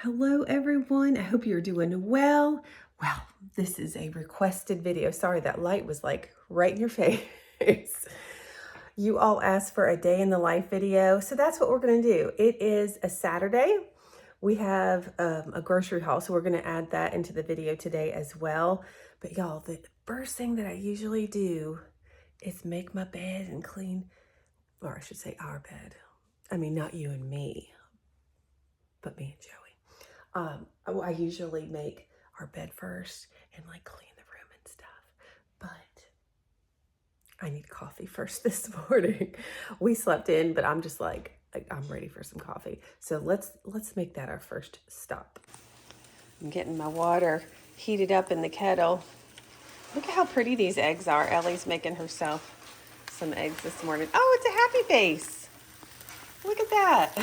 Hello everyone, I hope you're doing well. Well, this is a requested video. Sorry, that light was like right in your face. You all asked for a day in the life video, so that's what we're gonna do. It is a Saturday. We have a grocery haul, so we're gonna add that into the video today as well. But y'all, the first thing that I usually do is make my bed and clean, or I should say our bed. I mean, not you and me, but me and Joey. I usually make our bed first and like clean the room and stuff, but I need coffee first this morning. We slept in, but I'm just like, I'm ready for some coffee. So let's make that our first stop. I'm getting my water heated up in the kettle. Look at how pretty these eggs are. Ellie's making herself some eggs this morning. Oh, it's a happy face. Look at that.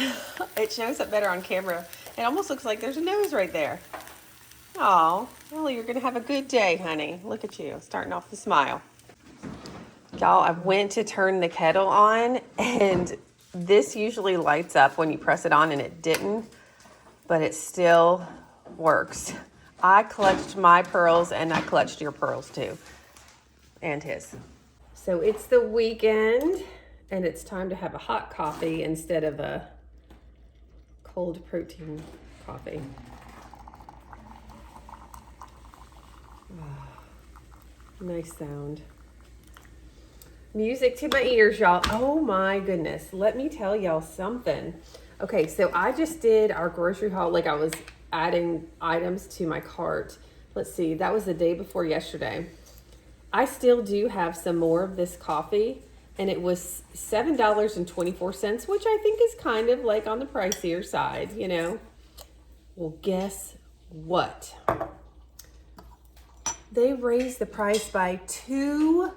It shows up better on camera. It almost looks like there's a nose right there. Oh, well, you're gonna have a good day, honey. Look at you, starting off the smile. Y'all, I went to turn the kettle on, and this usually lights up when you press it on, and it didn't, but it still works. I clutched my pearls, and I clutched your pearls too, and his. So it's the weekend, and it's time to have a hot coffee instead of a cold protein coffee. Oh, nice sound. Music to my ears, y'all. Oh my goodness. Let me tell y'all something. Okay, so I just did our grocery haul. Like I was adding items to my cart. Let's see, that was the day before yesterday. I still do have some more of this coffee, and it was $7.24, which I think is kind of like on the pricier side, you know. Well, guess what? They raised the price by $2.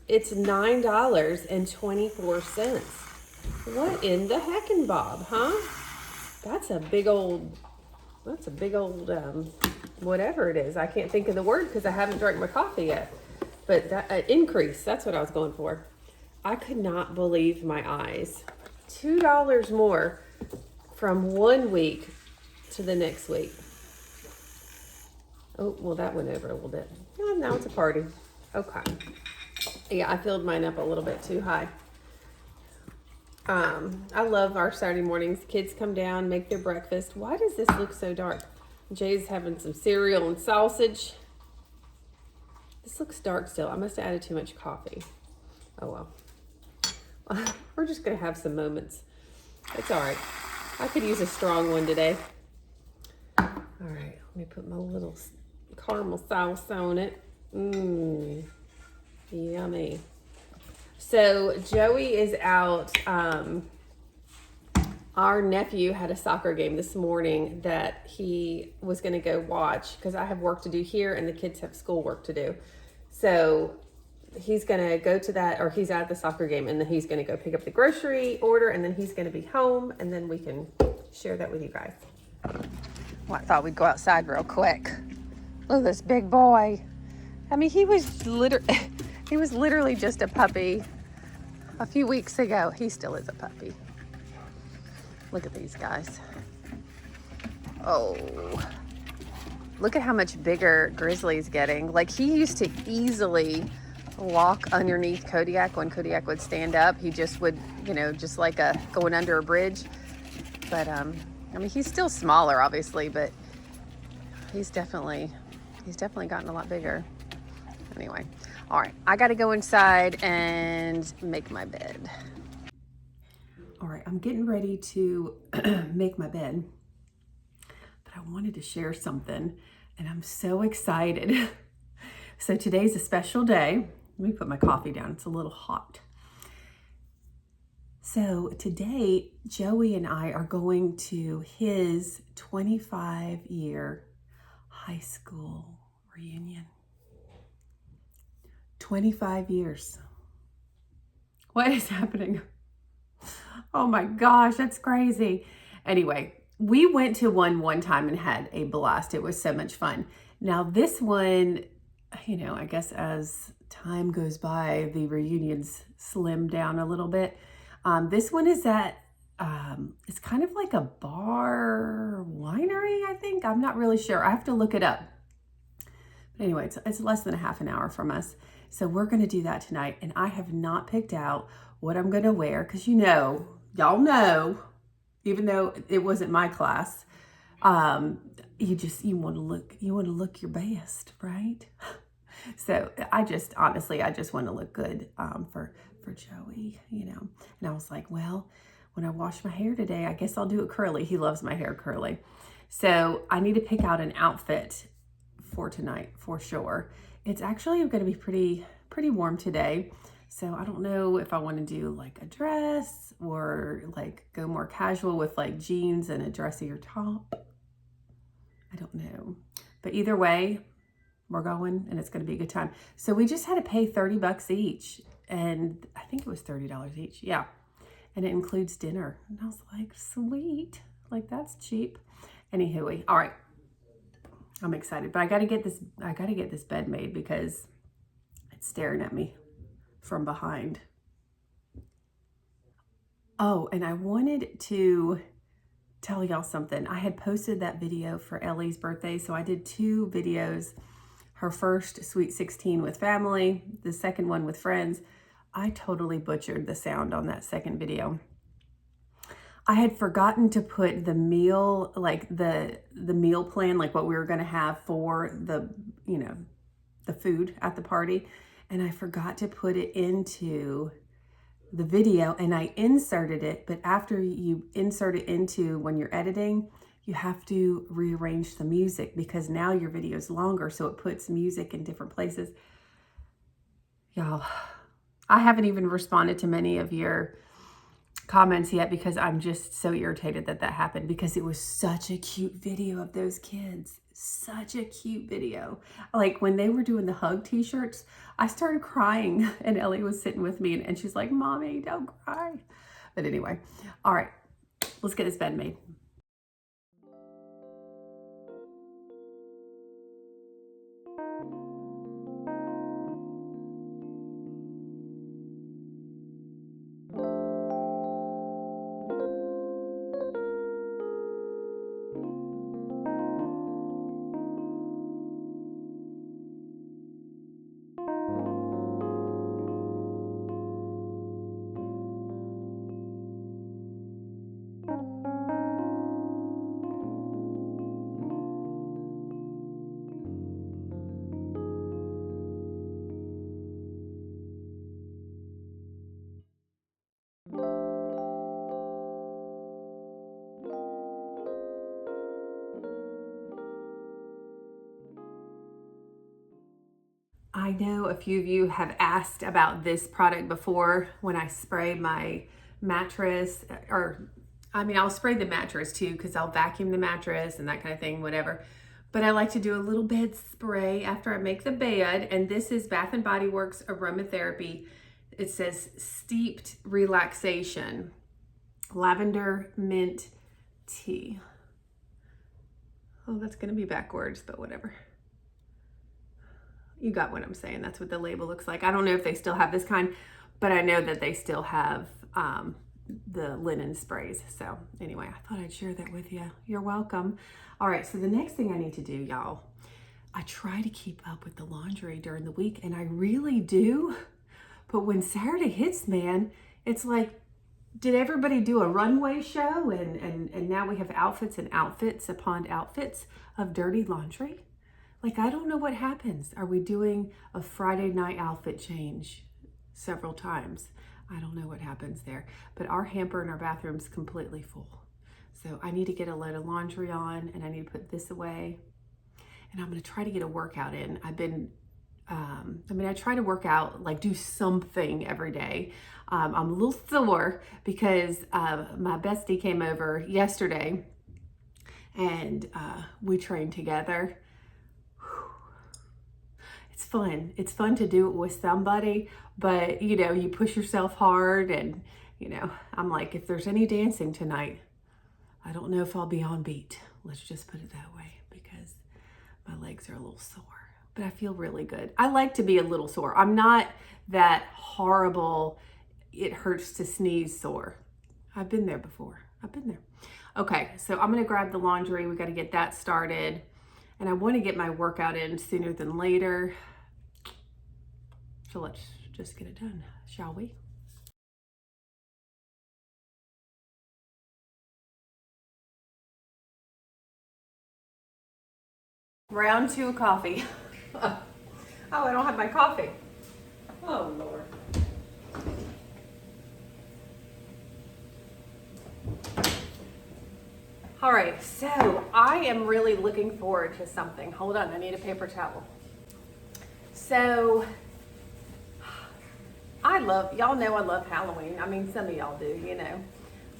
It's $9.24. What in the heckin' bob, huh? That's a big old, whatever it is. I can't think of the word because I haven't drank my coffee yet. But that increase, that's what I was going for. I could not believe my eyes. $2 more from one week to the next week. Oh, well, that went over a little bit. Oh, now it's a party. Okay. Yeah, I filled mine up a little bit too high. I love our Saturday mornings. Kids come down, make their breakfast. Why does this look so dark? Jay's having some cereal and sausage. This looks dark still. I must have added too much coffee. Oh well. We're just gonna have some moments. It's all right. I could use a strong one today. All right, let me put my little caramel sauce on it. Mmm, yummy. So Joey is out. Our nephew had a soccer game this morning that he was going to go watch because I have work to do here and the kids have school work to do. So he's going to go to that, or he's at the soccer game, and then he's going to go pick up the grocery order, and then he's going to be home, and then we can share that with you guys. Well, I thought we'd go outside real quick. Look at this big boy. I mean, he was literally just a puppy a few weeks ago. He still is a puppy. Look at these guys. Oh, look at how much bigger Grizzly's getting. Like, he used to easily walk underneath Kodiak when Kodiak would stand up. He just would, just like going under a bridge. But I mean, he's still smaller, obviously, but he's definitely gotten a lot bigger. Anyway, all right, I got to go inside and make my bed. All right, I'm getting ready to make my bed, but I wanted to share something, and I'm so excited. So today's a special day. Let me put my coffee down. It's a little hot. So today, Joey and I are going to his 25-year high school reunion. 25 years. What is happening? Oh my gosh, that's crazy. Anyway, we went to one time and had a blast. It was so much fun. Now this one, I guess as time goes by, the reunions slim down a little bit. This one is at, it's kind of like a bar think. I'm not really sure. I have to look it up. But anyway, it's less than a half an hour from us. So we're going to do that tonight. And I have not picked out what I'm going to wear because y'all know, even though it wasn't my class, you want to look your best, right? So I just want to look good for Joey, And I was like, well, when I wash my hair today, I guess I'll do it curly. He loves my hair curly. So I need to pick out an outfit for tonight for sure. It's actually going to be pretty warm today. So I don't know if I want to do like a dress or like go more casual with like jeans and a dressier top. I don't know. But either way, we're going and it's going to be a good time. So we just had to pay $30 each. And I think it was $30 each. Yeah. And it includes dinner. And I was like, sweet. Like that's cheap. Anywho, all right. I'm excited, but I got to get this bed made because it's staring at me from behind. Oh, and I wanted to tell y'all something. I had posted that video for Ellie's birthday. So I did 2 videos. Her first Sweet 16 with family, the second one with friends. I totally butchered the sound on that second video. I had forgotten to put the meal, like the meal plan, like what we were going to have for the food at the party. And I forgot to put it into the video and I inserted it. But after you insert it into when you're editing, you have to rearrange the music because now your video is longer. So it puts music in different places. Y'all, I haven't even responded to many of your comments yet because I'm just so irritated that happened because it was such a cute video of those kids. Such a cute video. Like when they were doing the hug t-shirts, I started crying and Ellie was sitting with me and she's like, Mommy, don't cry. But anyway, all right, let's get this bed made. I know a few of you have asked about this product before when I spray my mattress, I'll spray the mattress too because I'll vacuum the mattress and that kind of thing, whatever. But I like to do a little bed spray after I make the bed. And this is Bath & Body Works Aromatherapy. It says Steeped Relaxation, Lavender Mint Tea. Oh, that's going to be backwards, but whatever. You got what I'm saying. That's what the label looks like. I don't know if they still have this kind, but I know that they still have the linen sprays. So anyway, I thought I'd share that with you. You're welcome. All right, so the next thing I need to do, y'all, I try to keep up with the laundry during the week, and I really do. But when Saturday hits, man, it's like, did everybody do a runway show? And now we have outfits and outfits upon outfits of dirty laundry. Like, I don't know what happens. Are we doing a Friday night outfit change several times? I don't know what happens there. But our hamper in our bathroom's completely full. So I need to get a load of laundry on and I need to put this away. And I'm going to try to get a workout in. I try to work out, like do something every day. I'm a little sore because my bestie came over yesterday and we trained together. It's fun. It's fun to do it with somebody, but you push yourself hard and, I'm like, if there's any dancing tonight, I don't know if I'll be on beat. Let's just put it that way because my legs are a little sore, but I feel really good. I like to be a little sore. I'm not that horrible, it hurts to sneeze sore. I've been there before. Up in there. Okay, so I'm gonna grab the laundry. We gotta get that started. And I wanna get my workout in sooner than later. So let's just get it done, shall we? Round 2 of coffee. Oh, I don't have my coffee. Oh, Lord. All right, so I am really looking forward to something. Hold on, I need a paper towel. So, y'all know I love Halloween. I mean, some of y'all do, you know.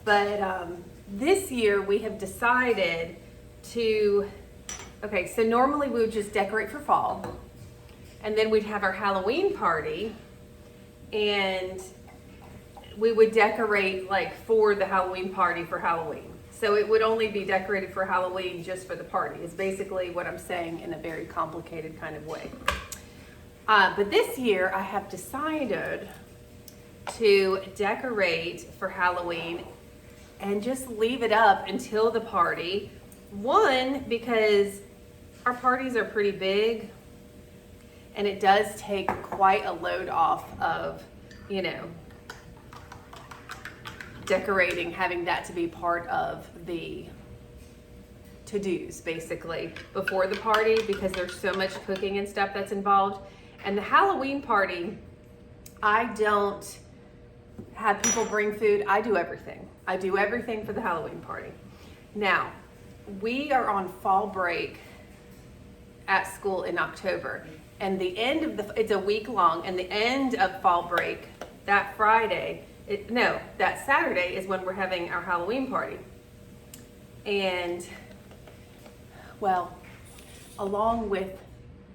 But this year we have decided to, okay, so normally we would just decorate for fall. And then we'd have our Halloween party. And we would decorate like for the Halloween party for Halloween. So it would only be decorated for Halloween just for the party is basically what I'm saying in a very complicated kind of way. But this year I have decided to decorate for Halloween and just leave it up until the party. One, because our parties are pretty big and it does take quite a load off of, you know, decorating, having that to be part of the to-dos basically before the party because there's so much cooking and stuff that's involved. And the Halloween party, I don't have people bring food. I do everything. I do everything for the Halloween party. Now, we are on fall break at school in October. And the end of it's a week long, and the end of fall break, that Friday, that Saturday is when we're having our Halloween party. And, well, along with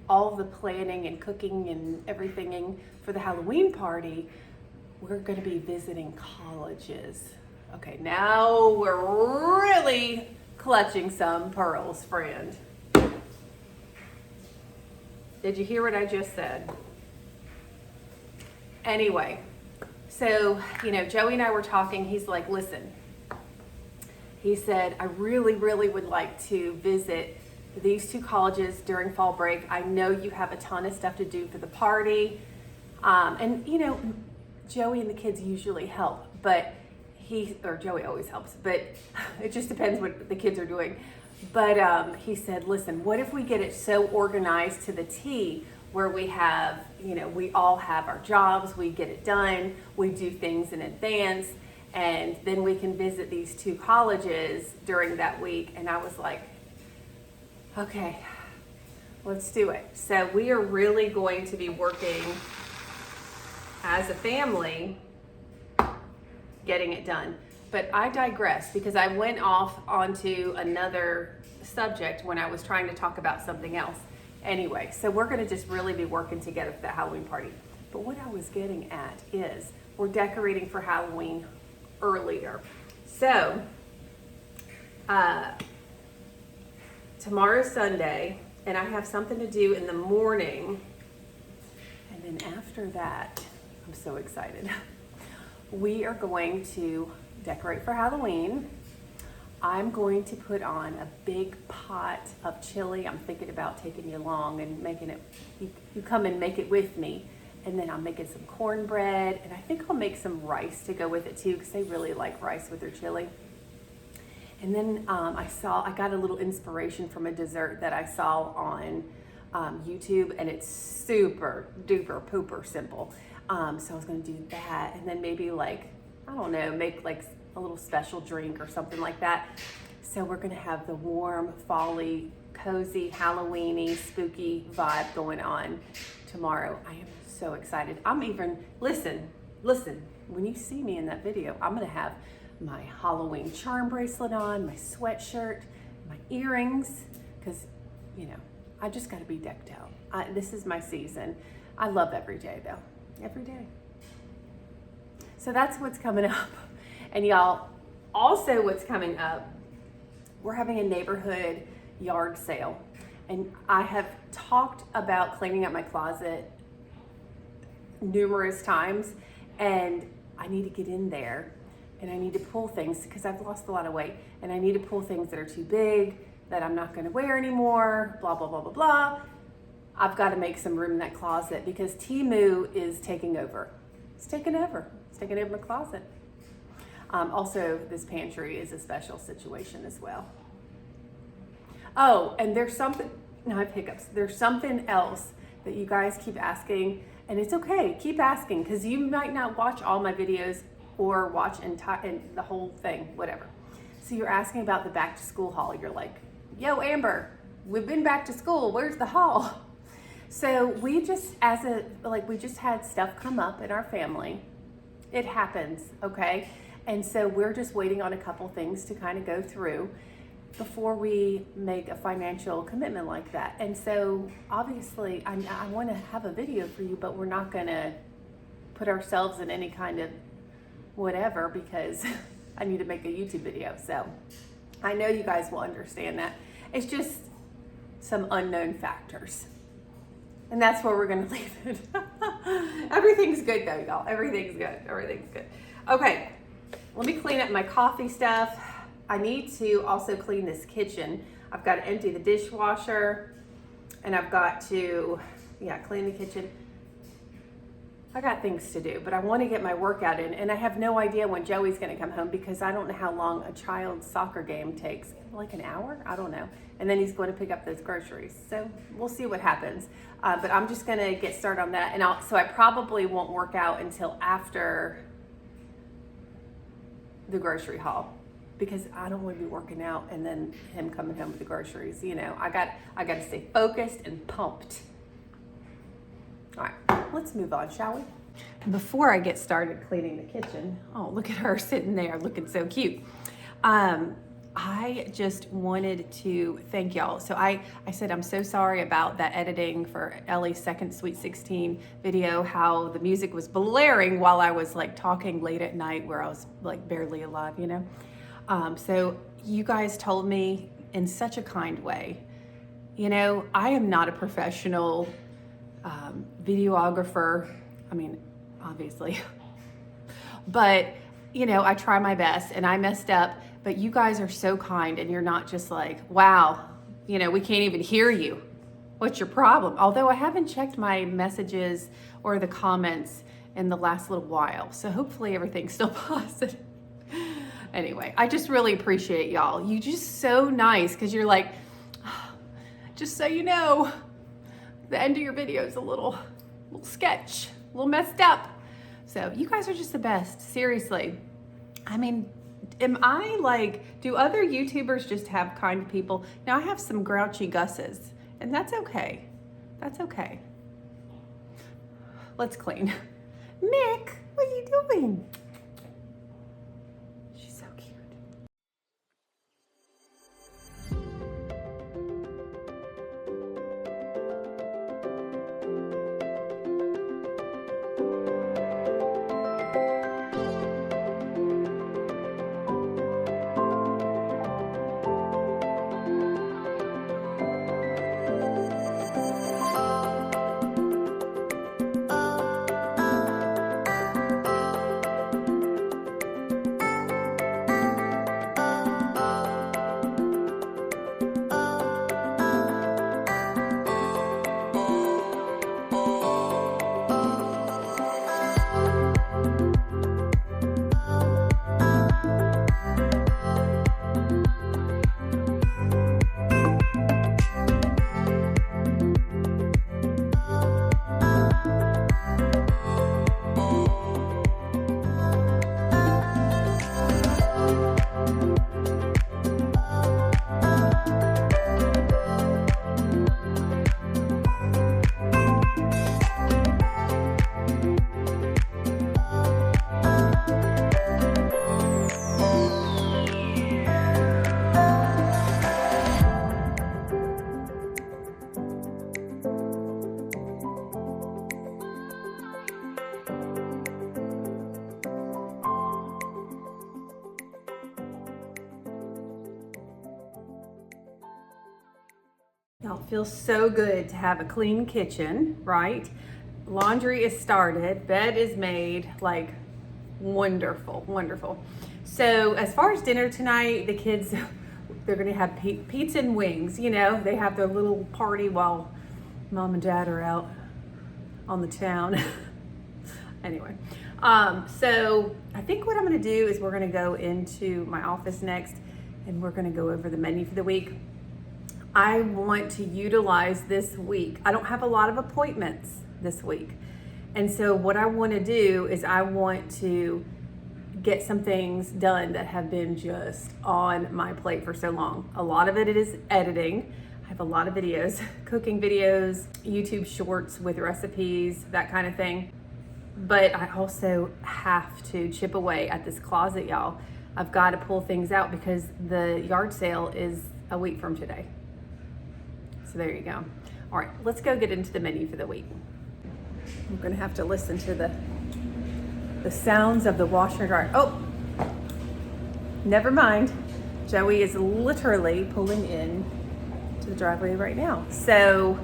all the planning and cooking and everything for the Halloween party, we're going to be visiting colleges. Okay, now we're really clutching some pearls, friend. Did you hear what I just said? Anyway, so, you know, Joey and I were talking. He's like, listen, he said, I really, really would like to visit these 2 colleges during fall break. I know you have a ton of stuff to do for the party. And, you know, Joey and the kids usually help, but Joey always helps, but it just depends what the kids are doing. But he said, listen, what if we get it so organized to the T where we have, you know, we all have our jobs, we get it done, we do things in advance, and then we can visit these 2 colleges during that week. And I was like, okay, let's do it. So we are really going to be working as a family, getting it done. But I digress because I went off onto another subject when I was trying to talk about something else. Anyway, so we're gonna just really be working together for the Halloween party. But what I was getting at is we're decorating for Halloween earlier. So, tomorrow's Sunday, and I have something to do in the morning. And then after that, I'm so excited. We are going to decorate for Halloween. I'm going to put on a big pot of chili. I'm thinking about taking you along and making it, you come and make it with me. And then I'm making some cornbread, and I think I'll make some rice to go with it too, because they really like rice with their chili. And then I got a little inspiration from a dessert that I saw on YouTube, and it's super duper pooper simple. So I was gonna do that, and then maybe like, I don't know, make like a little special drink or something like that. So we're gonna have the warm, fall-y, cozy, Halloween-y, spooky vibe going on tomorrow. I am so excited. Listen, when you see me in that video, I'm gonna have my Halloween charm bracelet on, my sweatshirt, my earrings, because, you know, I just gotta be decked out. This is my season. I love every day though, every day. So that's what's coming up. And y'all, also what's coming up, we're having a neighborhood yard sale. And I have talked about cleaning up my closet numerous times, and I need to get in there and I need to pull things because I've lost a lot of weight, and I need to pull things that are too big that I'm not going to wear anymore, blah, blah, blah, blah, blah. I've got to make some room in that closet because Temu is taking over. It's taking over. It's taking over my closet. Also, this pantry is a special situation as well. Oh, and there's something, now I have hiccups. There's something else that you guys keep asking, and it's okay, keep asking, because you might not watch all my videos or watch the whole thing, whatever. So you're asking about the back to school haul. You're like, yo, Amber, we've been back to school, where's the haul? So we just, we just had stuff come up in our family. It happens, okay? And so we're just waiting on a couple things to kind of go through before we make a financial commitment like that. And so obviously I want to have a video for you, but we're not going to put ourselves in any kind of whatever because I need to make a YouTube video. So I know you guys will understand that. It's just some unknown factors. And that's where we're going to leave it. Everything's good though, y'all. Everything's good. Everything's good. Okay, let me clean up my coffee stuff. I need to also clean this kitchen. I've got to empty the dishwasher, and I've got to, clean the kitchen. I got things to do, but I want to get my workout in, and I have no idea when Joey's going to come home because I don't know how long a child's soccer game takes. Like an hour? I don't know. And then he's going to pick up those groceries. So we'll see what happens. But I'm just going to get started on that. And so I probably won't work out until after the grocery haul because I don't want to be working out and then him coming home with the groceries. You know, I got to stay focused and pumped. All right, let's move on, shall we? Before I get started cleaning the kitchen, oh, look at her sitting there looking so cute. I just wanted to thank y'all. So I said I'm so sorry about that editing for Ellie's second Sweet 16 video, how the music was blaring while I was like talking late at night where I was like barely alive, you know? So you guys told me in such a kind way, you know, I am not a professional videographer. I mean, obviously, but you know, I try my best and I messed up, but you guys are so kind and you're not just like, wow, you know, we can't even hear you. What's your problem? Although I haven't checked my messages or the comments in the last little while. So hopefully everything's still positive. Anyway, I just really appreciate y'all. You just so nice because you're like, just so you know, the end of your video is a little sketch, a little messed up. So you guys are just the best, seriously. I mean, am I like, do other YouTubers just have kind people? Now I have some grouchy Gusses, and that's okay. That's okay. Let's clean. Mick, what are you doing? She's so cute. Y'all, it feels so good to have a clean kitchen, right? Laundry is started, bed is made, like Wonderful, wonderful. So as far as dinner tonight, the kids, they're gonna have pizza and wings. You know, they have their little party while mom and dad are out on the town. Anyway, so I think what I'm gonna do is we're gonna go into my office next and we're gonna go over the menu for the week. I want to utilize this week. I don't have a lot of appointments this week. And so what I want to do is I want to get some things done that have been just on my plate for so long. A lot of it is editing. I have a lot of videos, cooking videos, YouTube shorts with recipes, that kind of thing. But I also have to chip away at this closet, y'all. I've got to pull things out because the yard sale is a week from today. So there you go. All right, let's go get into the menu for the week. I'm gonna have to listen to the sounds of the washer and dryer. Oh, never mind. Joey is literally pulling in to the driveway right now. So,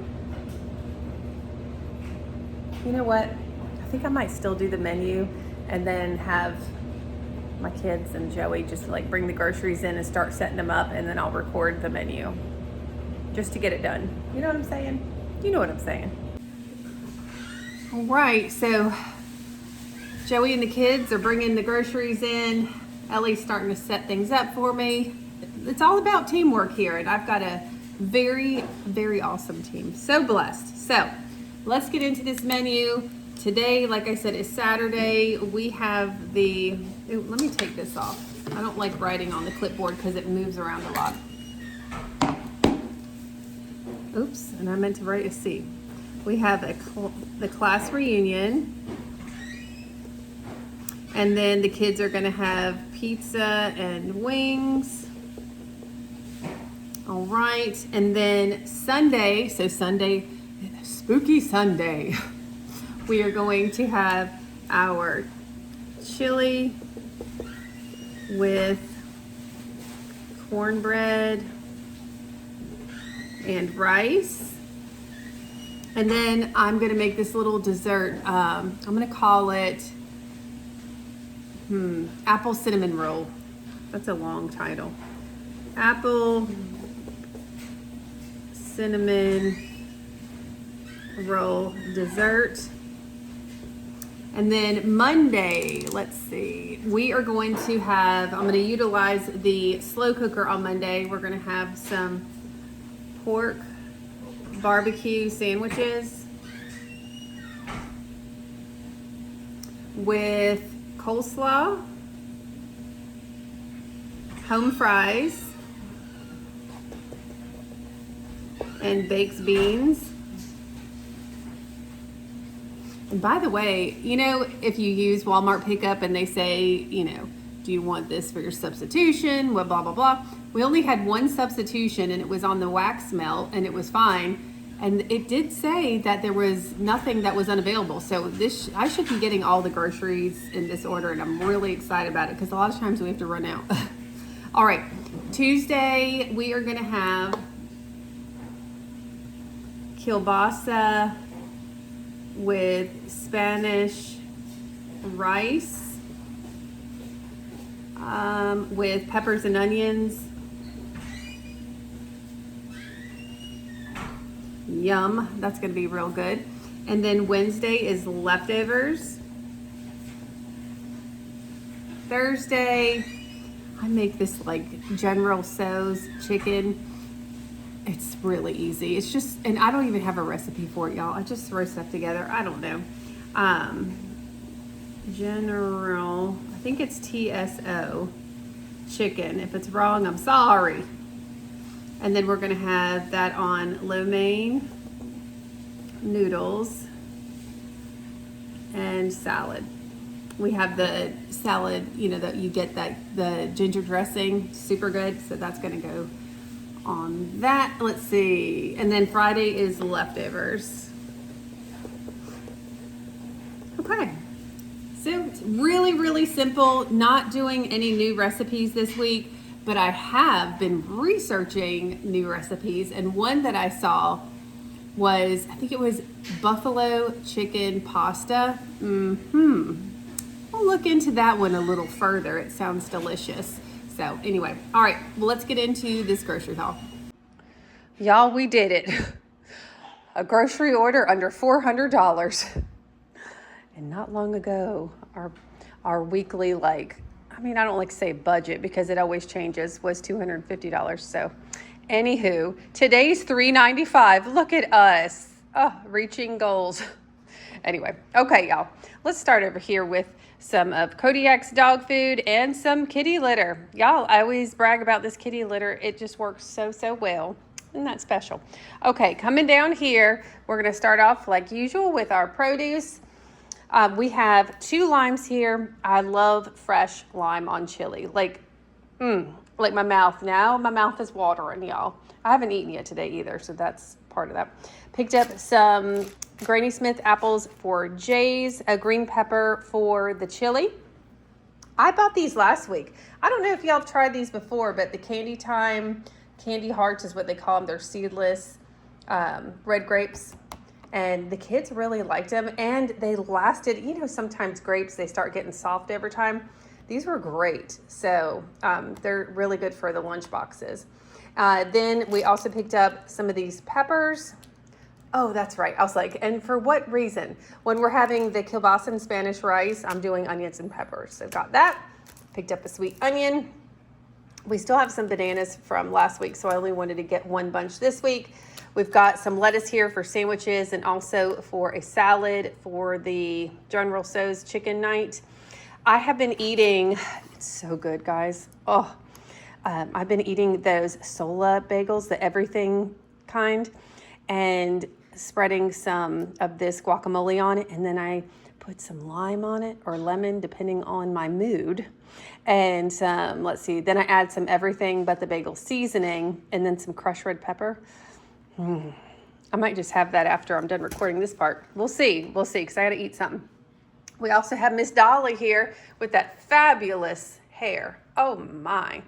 you know what? I think I might still do the menu and then have my kids and Joey just like bring the groceries in and start setting them up, and then I'll record the menu just to get it done. You know what I'm saying? You know what I'm saying. All right, so Joey and the kids are bringing the groceries in. Ellie's starting to set things up for me. It's all about teamwork here, and I've got a very, very awesome team. So blessed. So let's get into this menu. Today, like I said, is Saturday. We have the, ooh, let me take this off. I don't like writing on the clipboard because it moves around a lot. Oops, and I meant to write a C. We have the class reunion, and then the kids are gonna have pizza and wings. All right, and then Sunday, so Sunday, spooky Sunday, we are going to have our chili with cornbread and rice. And then I'm gonna make this little dessert. I'm gonna call it apple cinnamon roll. That's a long title. Apple cinnamon roll dessert. And then Monday, let's see, we are going to have, I'm gonna utilize the slow cooker on Monday. We're gonna have some pork barbecue sandwiches with coleslaw, home fries, and baked beans. And by the way, you know, if you use Walmart pickup and they say, you know, do you want this for your substitution? Well, blah, blah, blah. We only had one substitution and it was on the wax melt and it was fine. And it did say that there was nothing that was unavailable. So this, I should be getting all the groceries in this order, and I'm really excited about it because a lot of times we have to run out. All right, Tuesday we are gonna have kielbasa with Spanish rice with peppers and onions. Yum, that's gonna be real good. And then Wednesday is leftovers. Thursday, I make this like General Tso's chicken. It's really easy. It's just, and I don't even have a recipe for it, y'all. I just throw stuff together. I don't know. General, I think it's TSO chicken. If it's wrong, I'm sorry. And then we're gonna have that on lo mein, noodles, and salad. We have the salad, you know, that you get the ginger dressing, super good. So that's gonna go on that. Let's see. And then Friday is leftovers. Okay. So it's really, really simple, not doing any new recipes this week. But I have been researching new recipes, and one that I saw was, I think it was buffalo chicken pasta. I'll look into that one a little further. It sounds delicious. So anyway, all right, well, let's get into this grocery haul. Y'all, we did it. A grocery order under $400. And not long ago, our weekly, like, I mean, I don't like to say budget because it always changes, was $250. So anywho, today's $395. Look at us. Oh, reaching goals. Anyway, okay, y'all. Let's start over here with some of Kodiak's dog food and some kitty litter. Y'all, I always brag about this kitty litter. It just works so well. Isn't that special? Okay, coming down here, we're going to start off like usual with our produce. We have 2 limes here. I love fresh lime on chili. Like my mouth now. My mouth is watering, y'all. I haven't eaten yet today either, so that's part of that. Picked up some Granny Smith apples for Jay's, a green pepper for the chili. I bought these last week. I don't know if y'all have tried these before, but the Candy Hearts is what they call them. They're seedless red grapes. And the kids really liked them, and they lasted. You know, sometimes grapes, they start getting soft over time. These were great. So they're really good for the lunch boxes. Then we also picked up some of these peppers. Oh, that's right. I was like, and for what reason? When we're having the kielbasa and Spanish rice, I'm doing onions and peppers. So got that. Picked up a sweet onion. We still have some bananas from last week, so I only wanted to get 1 bunch this week. We've got some lettuce here for sandwiches and also for a salad for the General Tso's chicken night. I have been eating, it's so good, guys. Oh, I've been eating those Sola bagels, the everything kind, and spreading some of this guacamole on it. And then I put some lime on it or lemon, depending on my mood. And let's see, then I add some everything but the bagel seasoning and then some crushed red pepper. I might just have that after I'm done recording this part. We'll see, because I got to eat something. We also have Miss Dolly here with that fabulous hair. Oh my.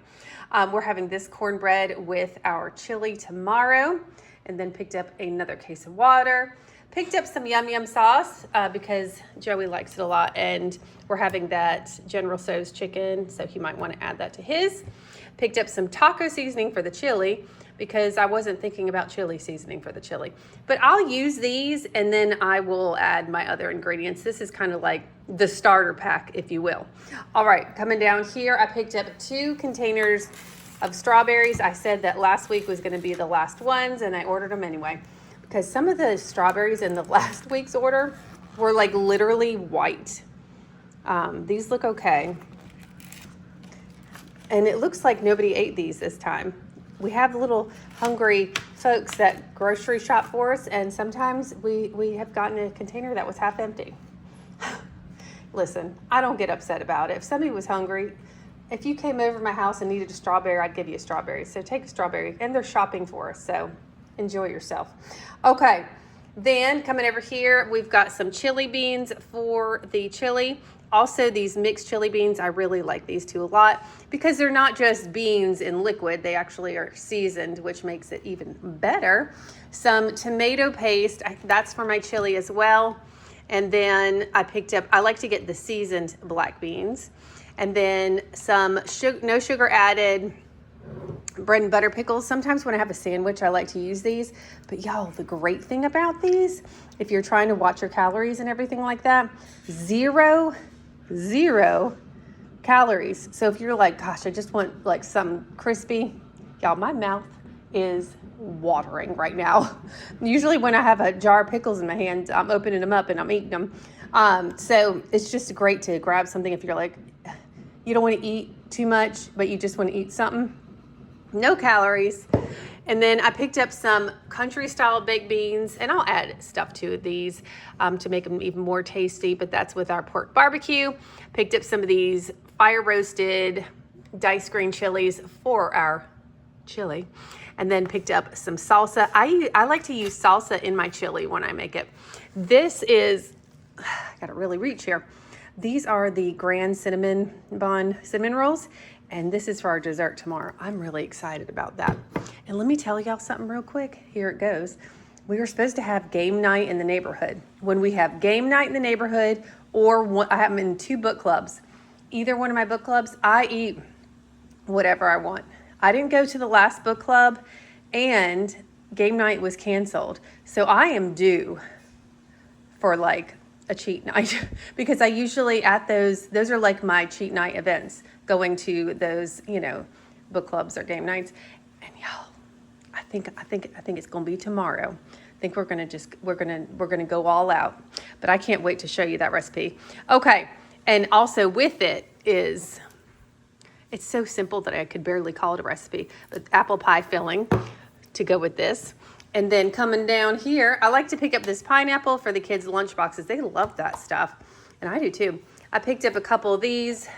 We're having this cornbread with our chili tomorrow, and then picked up another case of water. Picked up some Yum Yum sauce because Joey likes it a lot, and we're having that General Tso's chicken, so he might want to add that to his. Picked up some taco seasoning for the chili because I wasn't thinking about chili seasoning for the chili. But I'll use these and then I will add my other ingredients. This is kind of like the starter pack, if you will. All right, coming down here, I picked up 2 containers of strawberries. I said that last week was going to be the last ones, and I ordered them anyway because some of the strawberries in the last week's order were like literally white. These look okay. And it looks like nobody ate these this time. We have little hungry folks that grocery shop for us, and sometimes we have gotten a container that was half empty. Listen, I don't get upset about it. If somebody was hungry, if you came over my house and needed a strawberry, I'd give you a strawberry. So take a strawberry, and they're shopping for us, so enjoy yourself. Okay, then coming over here, we've got some chili beans for the chili. Also, these mixed chili beans, I really like these 2 a lot because they're not just beans in liquid. They actually are seasoned, which makes it even better. Some tomato paste, that's for my chili as well. And then I picked up, I like to get the seasoned black beans. And then some no sugar added bread and butter pickles. Sometimes when I have a sandwich, I like to use these. But y'all, the great thing about these, if you're trying to watch your calories and everything like that, zero calories. So if you're like, gosh, I just want like some crispy, y'all, my mouth is watering right now. Usually when I have a jar of pickles in my hand, I'm opening them up and I'm eating them. So it's just great to grab something if you're like, you don't want to eat too much, but you just want to eat something. No calories. And then I picked up some country style baked beans, and I'll add stuff to these to make them even more tasty, but that's with our pork barbecue. Picked up some of these fire roasted diced green chilies for our chili, and then picked up some salsa. I like to use salsa in my chili when I make it. This is, I gotta really reach here. These are the Grand Cinnamon Bun cinnamon rolls. And this is for our dessert tomorrow. I'm really excited about that. And let me tell y'all something real quick. Here it goes. We were supposed to have game night in the neighborhood. When we have game night in the neighborhood, or one, I'm in 2 book clubs. Either one of my book clubs, I eat whatever I want. I didn't go to the last book club and game night was canceled. So I am due for like a cheat night because I usually at those are like my cheat night events, going to those, you know, book clubs or game nights. And y'all, I think it's going to be tomorrow. I think we're going to go all out. But I can't wait to show you that recipe. Okay. And also with it is, it's so simple that I could barely call it a recipe, but apple pie filling to go with this. And then coming down here, I like to pick up this pineapple for the kids' lunch boxes. They love that stuff, and I do too. I picked up a couple of these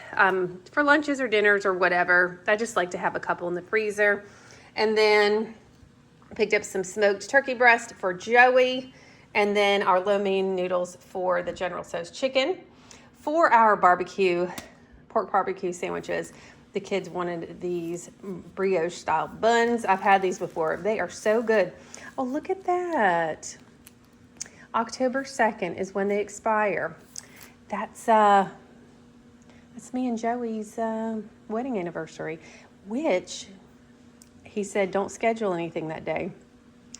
for lunches or dinners or whatever. I just like to have a couple in the freezer. And then picked up some smoked turkey breast for Joey, and then our lo mein noodles for the General Tso's chicken. For our pork barbecue sandwiches, the kids wanted these brioche style buns. I've had these before. They are so good. Oh, look at that. October 2nd is when they expire. That's me and Joey's wedding anniversary, which he said don't schedule anything that day.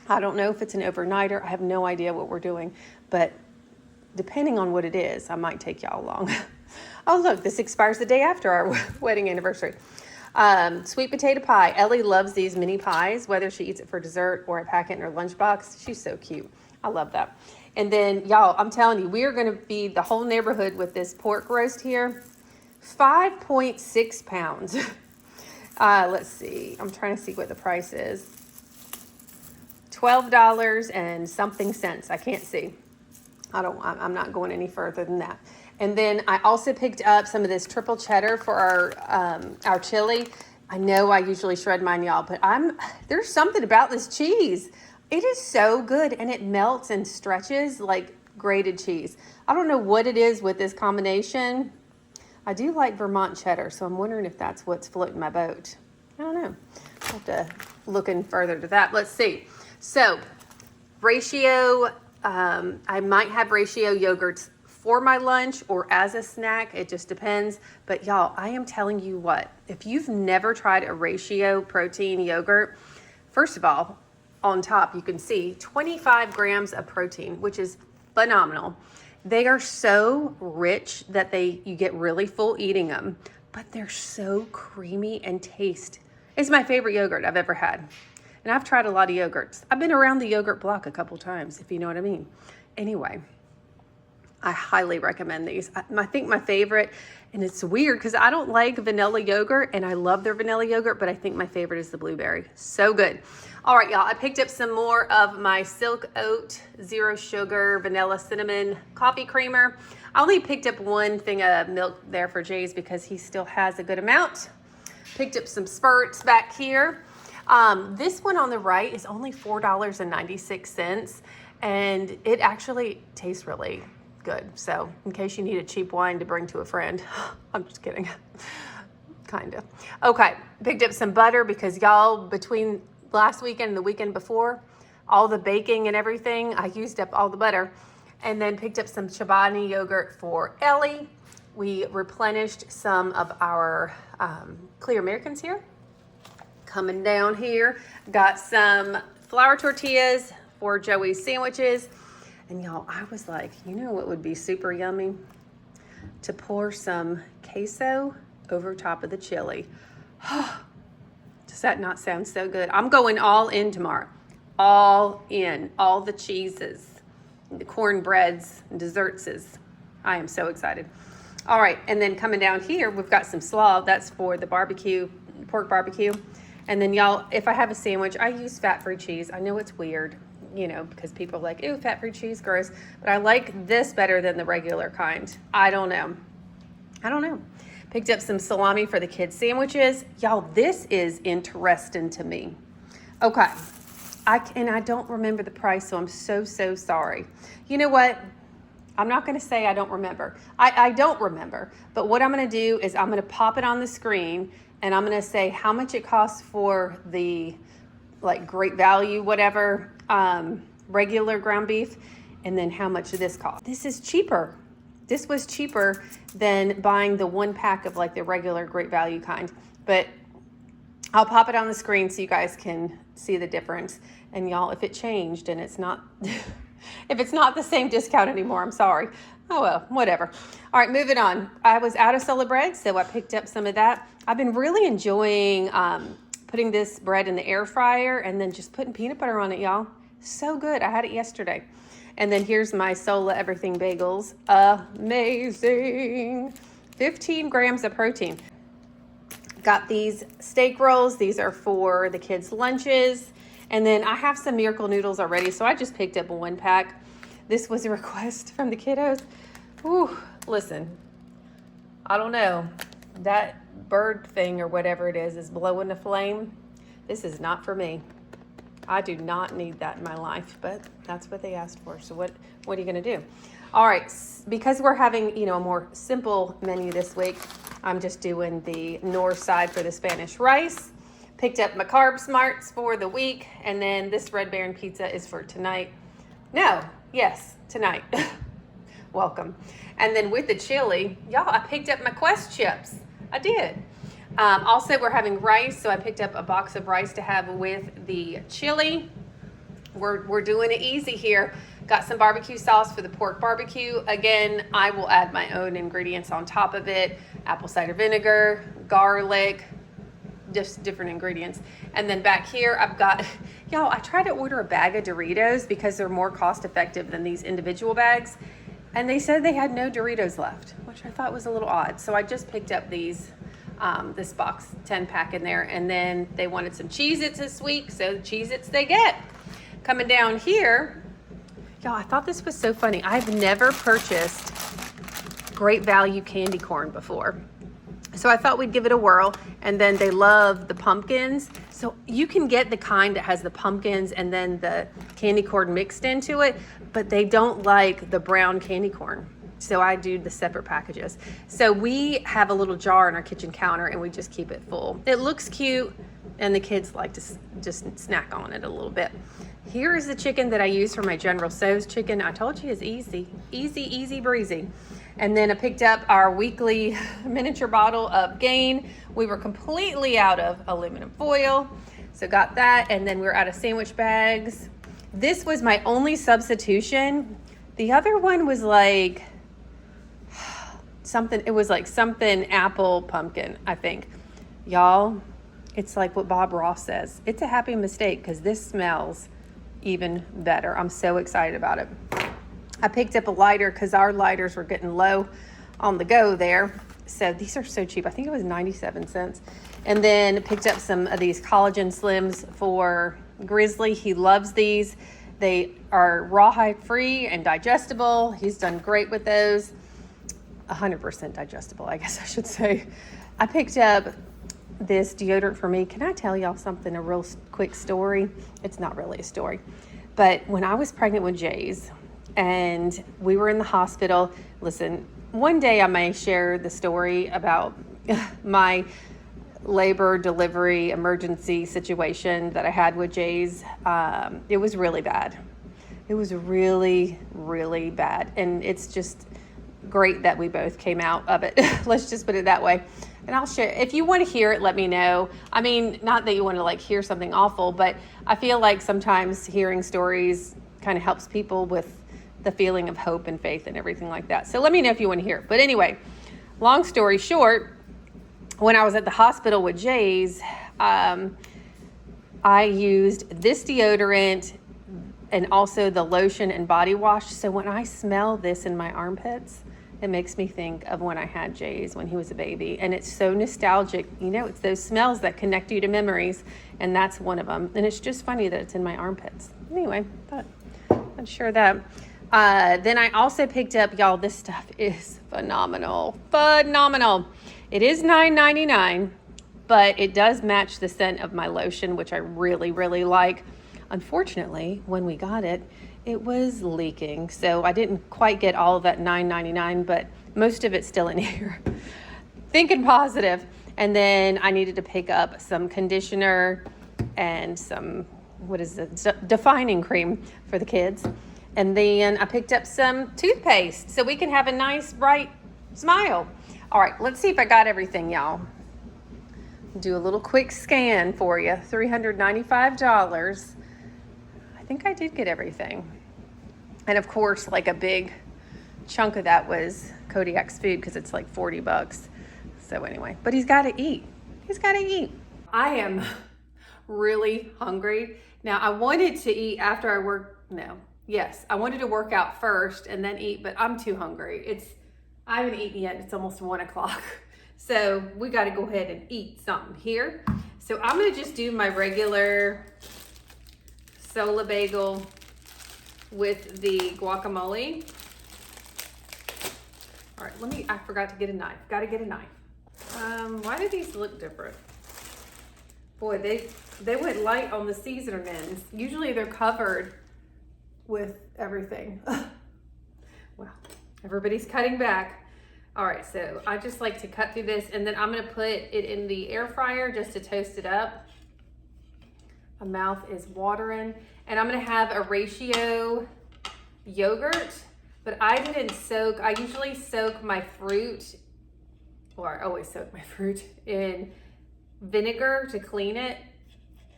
I don't know if it's an overnighter. I have no idea what we're doing, but depending on what it is, I might take y'all along. Oh, look, this expires the day after our wedding anniversary. Sweet potato pie. Ellie loves these mini pies, whether she eats it for dessert or I pack it in her lunchbox. She's so cute. I love that. And then, y'all, I'm telling you, we are going to feed the whole neighborhood with this pork roast here. 5.6 pounds. Let's see. I'm trying to see what the price is. $12 and something cents. I can't see. I'm not going any further than that. And then I also picked up some of this triple cheddar for our chili. I know I usually shred mine, y'all, but there's something about this cheese. It is so good, and it melts and stretches like grated cheese. I don't know what it is with this combination. I do like Vermont cheddar, so I'm wondering if that's what's floating my boat. I don't know. I'll have to look in further to that. Let's see. So, ratio, I might have ratio yogurts for my lunch or as a snack. It just depends. But y'all, I am telling you what, if you've never tried a ratio protein yogurt, first of all, on top you can see 25 grams of protein, which is phenomenal. They are so rich that you get really full eating them, but they're so creamy and taste. It's my favorite yogurt I've ever had. And I've tried a lot of yogurts. I've been around the yogurt block a couple times, if you know what I mean. Anyway, I highly recommend these. I think my favorite, and it's weird because I don't like vanilla yogurt, and I love their vanilla yogurt, but I think my favorite is the blueberry. So good. All right, y'all, I picked up some more of my Silk Oat Zero Sugar Vanilla Cinnamon Coffee Creamer. I only picked up one thing of milk there for Jay's because he still has a good amount. Picked up some spurts back here. This one on the right is only $4.96, and it actually tastes really good. So in case you need a cheap wine to bring to a friend, I'm just kidding. Kind of. Okay, picked up some butter because y'all, between last weekend and the weekend before, all the baking and everything, I used up all the butter. And then picked up some Chobani yogurt for Ellie. We replenished some of our Clear Americans here. Coming down here, got some flour tortillas for Joey's sandwiches. And y'all, I was like, you know what would be super yummy? To pour some queso over top of the chili. Does that not sound so good? I'm going all in tomorrow. All in. All the cheeses, the cornbreads, and desserts. I am so excited. All right, and then coming down here, we've got some slaw. That's for the barbecue, pork barbecue. And then y'all, if I have a sandwich, I use fat-free cheese. I know it's weird, you know, because people are like, ooh, fat-free cheese, gross. But I like this better than the regular kind. I don't know. Picked up some salami for the kids' sandwiches. Y'all, this is interesting to me. Okay. I don't remember the price, so I'm so sorry. You know what? I'm not going to say I don't remember. I don't remember. But what I'm going to do is I'm going to pop it on the screen, and I'm going to say how much it costs for the, like, great value, whatever, regular ground beef, and then how much this costs. This is cheaper. This was cheaper than buying the 1-pack of like the regular Great Value kind. But I'll pop it on the screen so you guys can see the difference. And y'all, if it changed and it's not, if it's not the same discount anymore, I'm sorry. Oh well, whatever. All right, moving on. I was out of solar bread, so I picked up some of that. I've been really enjoying putting this bread in the air fryer and then just putting peanut butter on it, y'all. So good. I had it yesterday. And then here's my Sola Everything bagels. Amazing. 15 grams of protein. Got these steak rolls. These are for the kids' lunches. And then I have some Miracle Noodles already, so I just picked up a 1-pack. This was a request from the kiddos. Whew, listen, I don't know. That bird thing or whatever it is blowing a flame. This is not for me. I do not need that in my life, but that's what they asked for. So what are you going to do? All right, because we're having, a more simple menu this week, I'm just doing the north side for the Spanish rice. Picked up my Carb Smarts for the week, and then this Red Baron pizza is for tonight. Tonight. Welcome. And then with the chili, y'all, I picked up my Quest chips. I did. Also, we're having rice, so I picked up a box of rice to have with the chili. We're doing it easy here. Got some barbecue sauce for the pork barbecue. Again, I will add my own ingredients on top of it. Apple cider vinegar, garlic, just different ingredients. And then back here, I've got, y'all, I tried to order a bag of Doritos because they're more cost effective than these individual bags. And they said they had no Doritos left, which I thought was a little odd. So I just picked up these, this box 10-pack in there. And then they wanted some Cheez-Its this week, so Cheez-Its they get. Coming down here, y'all, I thought this was so funny. I've never purchased Great Value candy corn before. So I thought we'd give it a whirl. And then they love the pumpkins. So you can get the kind that has the pumpkins and then the candy corn mixed into it, but they don't like the brown candy corn. So I do the separate packages. So we have a little jar on our kitchen counter and we just keep it full. It looks cute and the kids like to just snack on it a little bit. Here is the chicken that I use for my General Tso's chicken. I told you it's easy, easy breezy. And then I picked up our weekly miniature bottle of Gain. We were completely out of aluminum foil, so got that. And then we're out of sandwich bags. This was my only substitution. The other one was like something, it was like something apple pumpkin, I think. Y'all, it's like what Bob Ross says. It's a happy mistake because this smells even better. I'm so excited about it. I picked up a lighter because our lighters were getting low on the go there. So these are so cheap. I think it was 97 cents. And then picked up some of these collagen slims for Grizzly. He loves these. They are rawhide free and digestible. He's done great with those. 100% digestible, I guess I should say. I picked up this deodorant for me. Can I tell y'all something, a real quick story? It's not really a story. But when I was pregnant with Jays, and we were in the hospital. Listen, one day I may share the story about my labor delivery emergency situation that I had with Jay's. It was really bad. It was really, really bad. And it's just great that we both came out of it. Let's just put it that way. And I'll share, if you want to hear it, let me know. I mean, not that you want to like hear something awful, but I feel like sometimes hearing stories kind of helps people with the feeling of hope and faith and everything like that. So let me know if you want to hear it. But anyway, long story short, when I was at the hospital with Jay's, I used this deodorant and also the lotion and body wash. So when I smell this in my armpits, it makes me think of when I had Jay's when he was a baby. And it's so nostalgic. You know, it's those smells that connect you to memories. And that's one of them. And it's just funny that it's in my armpits. Anyway, thought I'd share that. Then I also picked up, y'all, this stuff is phenomenal. It is $9.99, but it does match the scent of my lotion, which I really, really like. Unfortunately, when we got it, it was leaking. So I didn't quite get all of that $9.99, but most of it's still in here. Thinking positive. And then I needed to pick up some conditioner and some, defining cream for the kids. And then I picked up some toothpaste so we can have a nice, bright smile. All right, let's see if I got everything, y'all. Do a little quick scan for you. $395. I think I did get everything. And of course, like a big chunk of that was Kodiak's food because it's like $40. So anyway, but he's got to eat. He's got to eat. I am really hungry. Now, I wanted to eat after I worked. No. Yes, I wanted to work out first and then eat, but I'm too hungry. I haven't eaten yet. It's almost 1 o'clock. So we got to go ahead and eat something here. So I'm going to just do my regular Sola bagel with the guacamole. All right, I forgot to get a knife. Got to get a knife. Why do these look different? Boy, they went light on the seasonings. Usually they're covered with everything. Wow, everybody's cutting back. All right, so I just like to cut through this, and then I'm gonna put it in the air fryer just to toast it up. My mouth is watering, and I'm gonna have a ratio yogurt, but I usually soak my fruit, or I always soak my fruit in vinegar to clean it.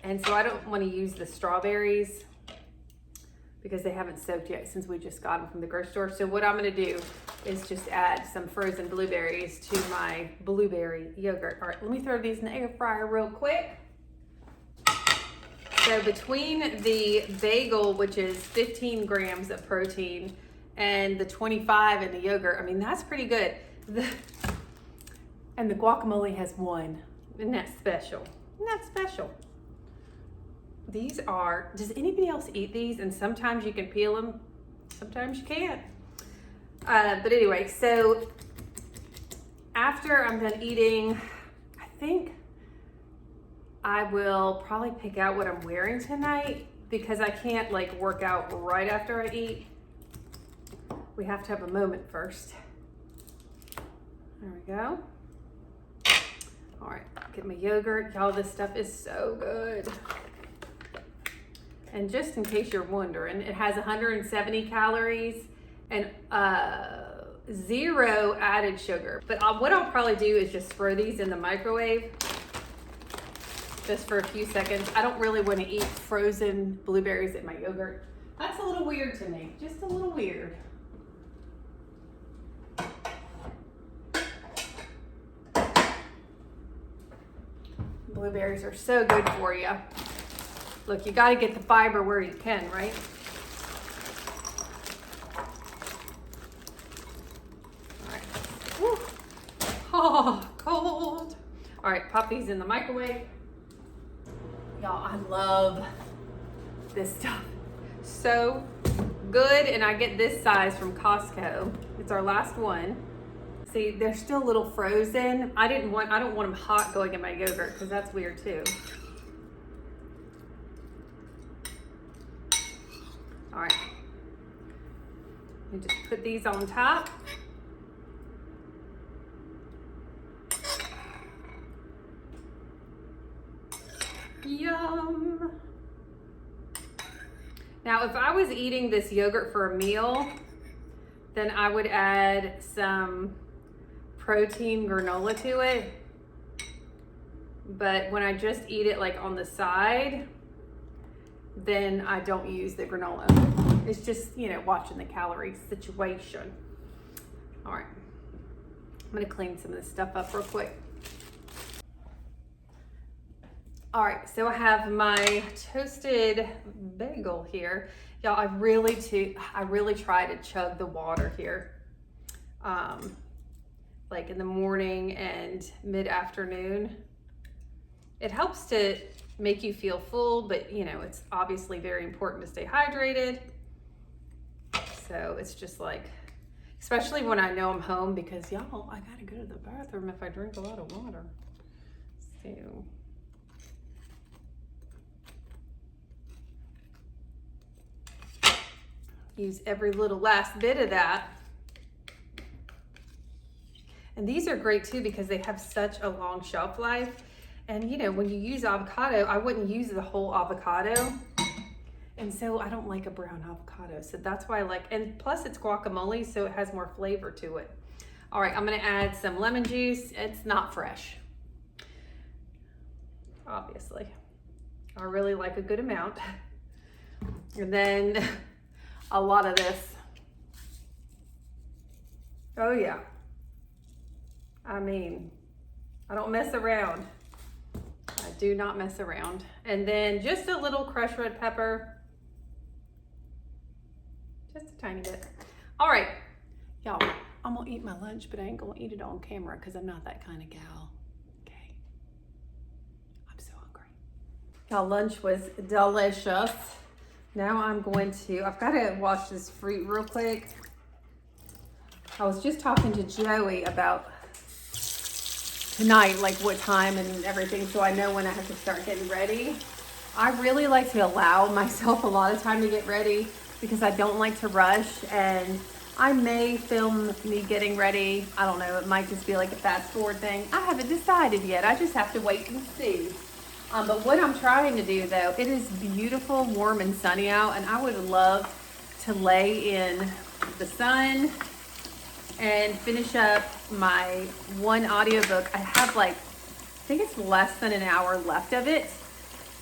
And so I don't wanna use the strawberries because they haven't soaked yet since we just got them from the grocery store. So what I'm gonna do is just add some frozen blueberries to my blueberry yogurt. All right, let me throw these in the air fryer real quick. So between the bagel, which is 15 grams of protein, and the 25 in the yogurt, I mean, that's pretty good. And the guacamole has 1. Isn't that special? Isn't that special? Does anybody else eat these? And sometimes you can peel them, sometimes you can't. But anyway, so after I'm done eating, I think I will probably pick out what I'm wearing tonight because I can't like work out right after I eat. We have to have a moment first. There we go. All right, get my yogurt. Y'all, this stuff is so good. And just in case you're wondering, it has 170 calories and 0 added sugar. But what I'll probably do is just throw these in the microwave just for a few seconds. I don't really want to eat frozen blueberries in my yogurt. That's a little weird to me, just a little weird. Blueberries are so good for you. Look, you got to get the fiber where you can, right? All right. Woo. Oh, cold. All right, pop these in the microwave. Y'all, I love this stuff. So good, and I get this size from Costco. It's our last one. See, they're still a little frozen. I don't want them hot going in my yogurt because that's weird too. All right, you just put these on top. Yum. Now, if I was eating this yogurt for a meal, then I would add some protein granola to it. But when I just eat it like on the side, then I don't use the granola. It's just, watching the calorie situation. All right, I'm gonna clean some of this stuff up real quick. All right, so I have my toasted bagel here. Y'all, I really try to chug the water here. Like in the morning and mid-afternoon. It helps to make you feel full, but it's obviously very important to stay hydrated. So it's just like, especially when I know I'm home, because y'all, I gotta go to the bathroom if I drink a lot of water. So. Use every little last bit of that. And these are great too because they have such a long shelf life. And when you use avocado, I wouldn't use the whole avocado. And so I don't like a brown avocado. So that's why I like, and plus it's guacamole, so it has more flavor to it. All right, I'm gonna add some lemon juice. It's not fresh, obviously. I really like a good amount. And then a lot of this. Oh yeah. I mean, I don't mess around. I do not mess around. And then just a little crushed red pepper. Just a tiny bit. All right, y'all, I'm gonna eat my lunch, but I ain't gonna eat it on camera because I'm not that kind of gal. Okay. I'm so hungry. Y'all, lunch was delicious. Now I'm going to, I've got to wash this fruit real quick. I was just talking to Joey about tonight, like what time and everything, so I know when I have to start getting ready. I really like to allow myself a lot of time to get ready because I don't like to rush, and I may film me getting ready. I don't know, it might just be like a fast forward thing. I haven't decided yet. I just have to wait and see. But what I'm trying to do though, it is beautiful, warm and sunny out, and I would love to lay in the sun and finish up my one audiobook. I have like, I think it's less than an hour left of it.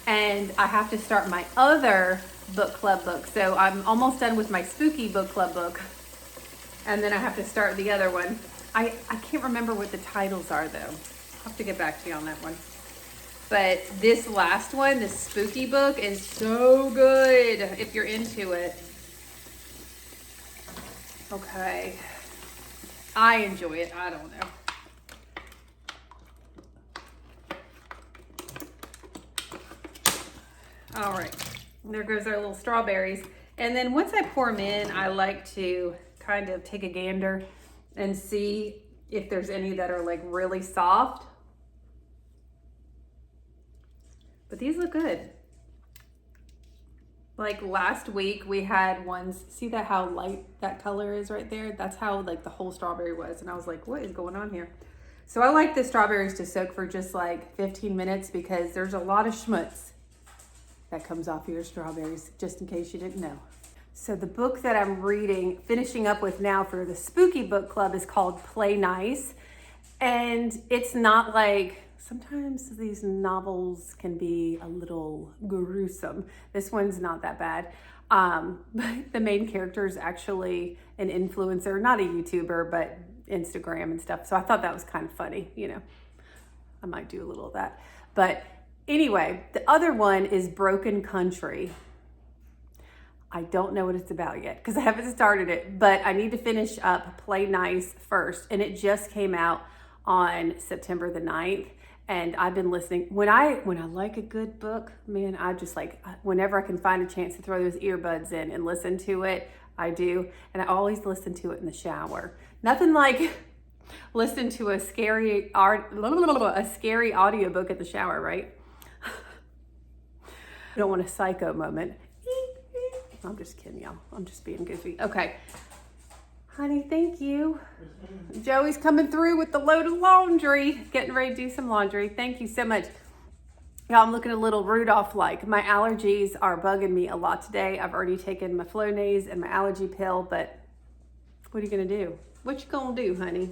And I have to start my other book club book. So I'm almost done with my spooky book club book. And then I have to start the other one. I can't remember what the titles are though. I'll have to get back to you on that one. But this last one, this spooky book, is so good if you're into it. Okay. I enjoy it. I don't know. All right. There goes our little strawberries. And then once I pour them in, I like to kind of take a gander and see if there's any that are like really soft. But these look good. Like last week we had ones, see that how light that color is right there? That's how like the whole strawberry was. And I was like, what is going on here? So I like the strawberries to soak for just like 15 minutes because there's a lot of schmutz that comes off of your strawberries, just in case you didn't know. So the book that I'm reading, finishing up with now for the spooky book club, is called Play Nice. And it's not like, sometimes these novels can be a little gruesome. This one's not that bad. But the main character is actually an influencer, not a YouTuber, but Instagram and stuff. So I thought that was kind of funny, you know. I might do a little of that. But anyway, the other one is Broken Country. I don't know what it's about yet because I haven't started it, but I need to finish up Play Nice first. And it just came out on September the 9th. And I've been listening. When I like a good book, man, I just like, whenever I can find a chance to throw those earbuds in and listen to it, I do. And I always listen to it in the shower. Nothing like listen to a scary audiobook at the shower, right? I don't want a psycho moment. I'm just kidding, y'all. I'm just being goofy. Okay. Honey, thank you. Joey's coming through with the load of laundry, getting ready to do some laundry. Thank you so much. Y'all, I'm looking a little Rudolph-like. My allergies are bugging me a lot today. I've already taken my Flonase and my allergy pill, but what are you gonna do? What you gonna do, honey?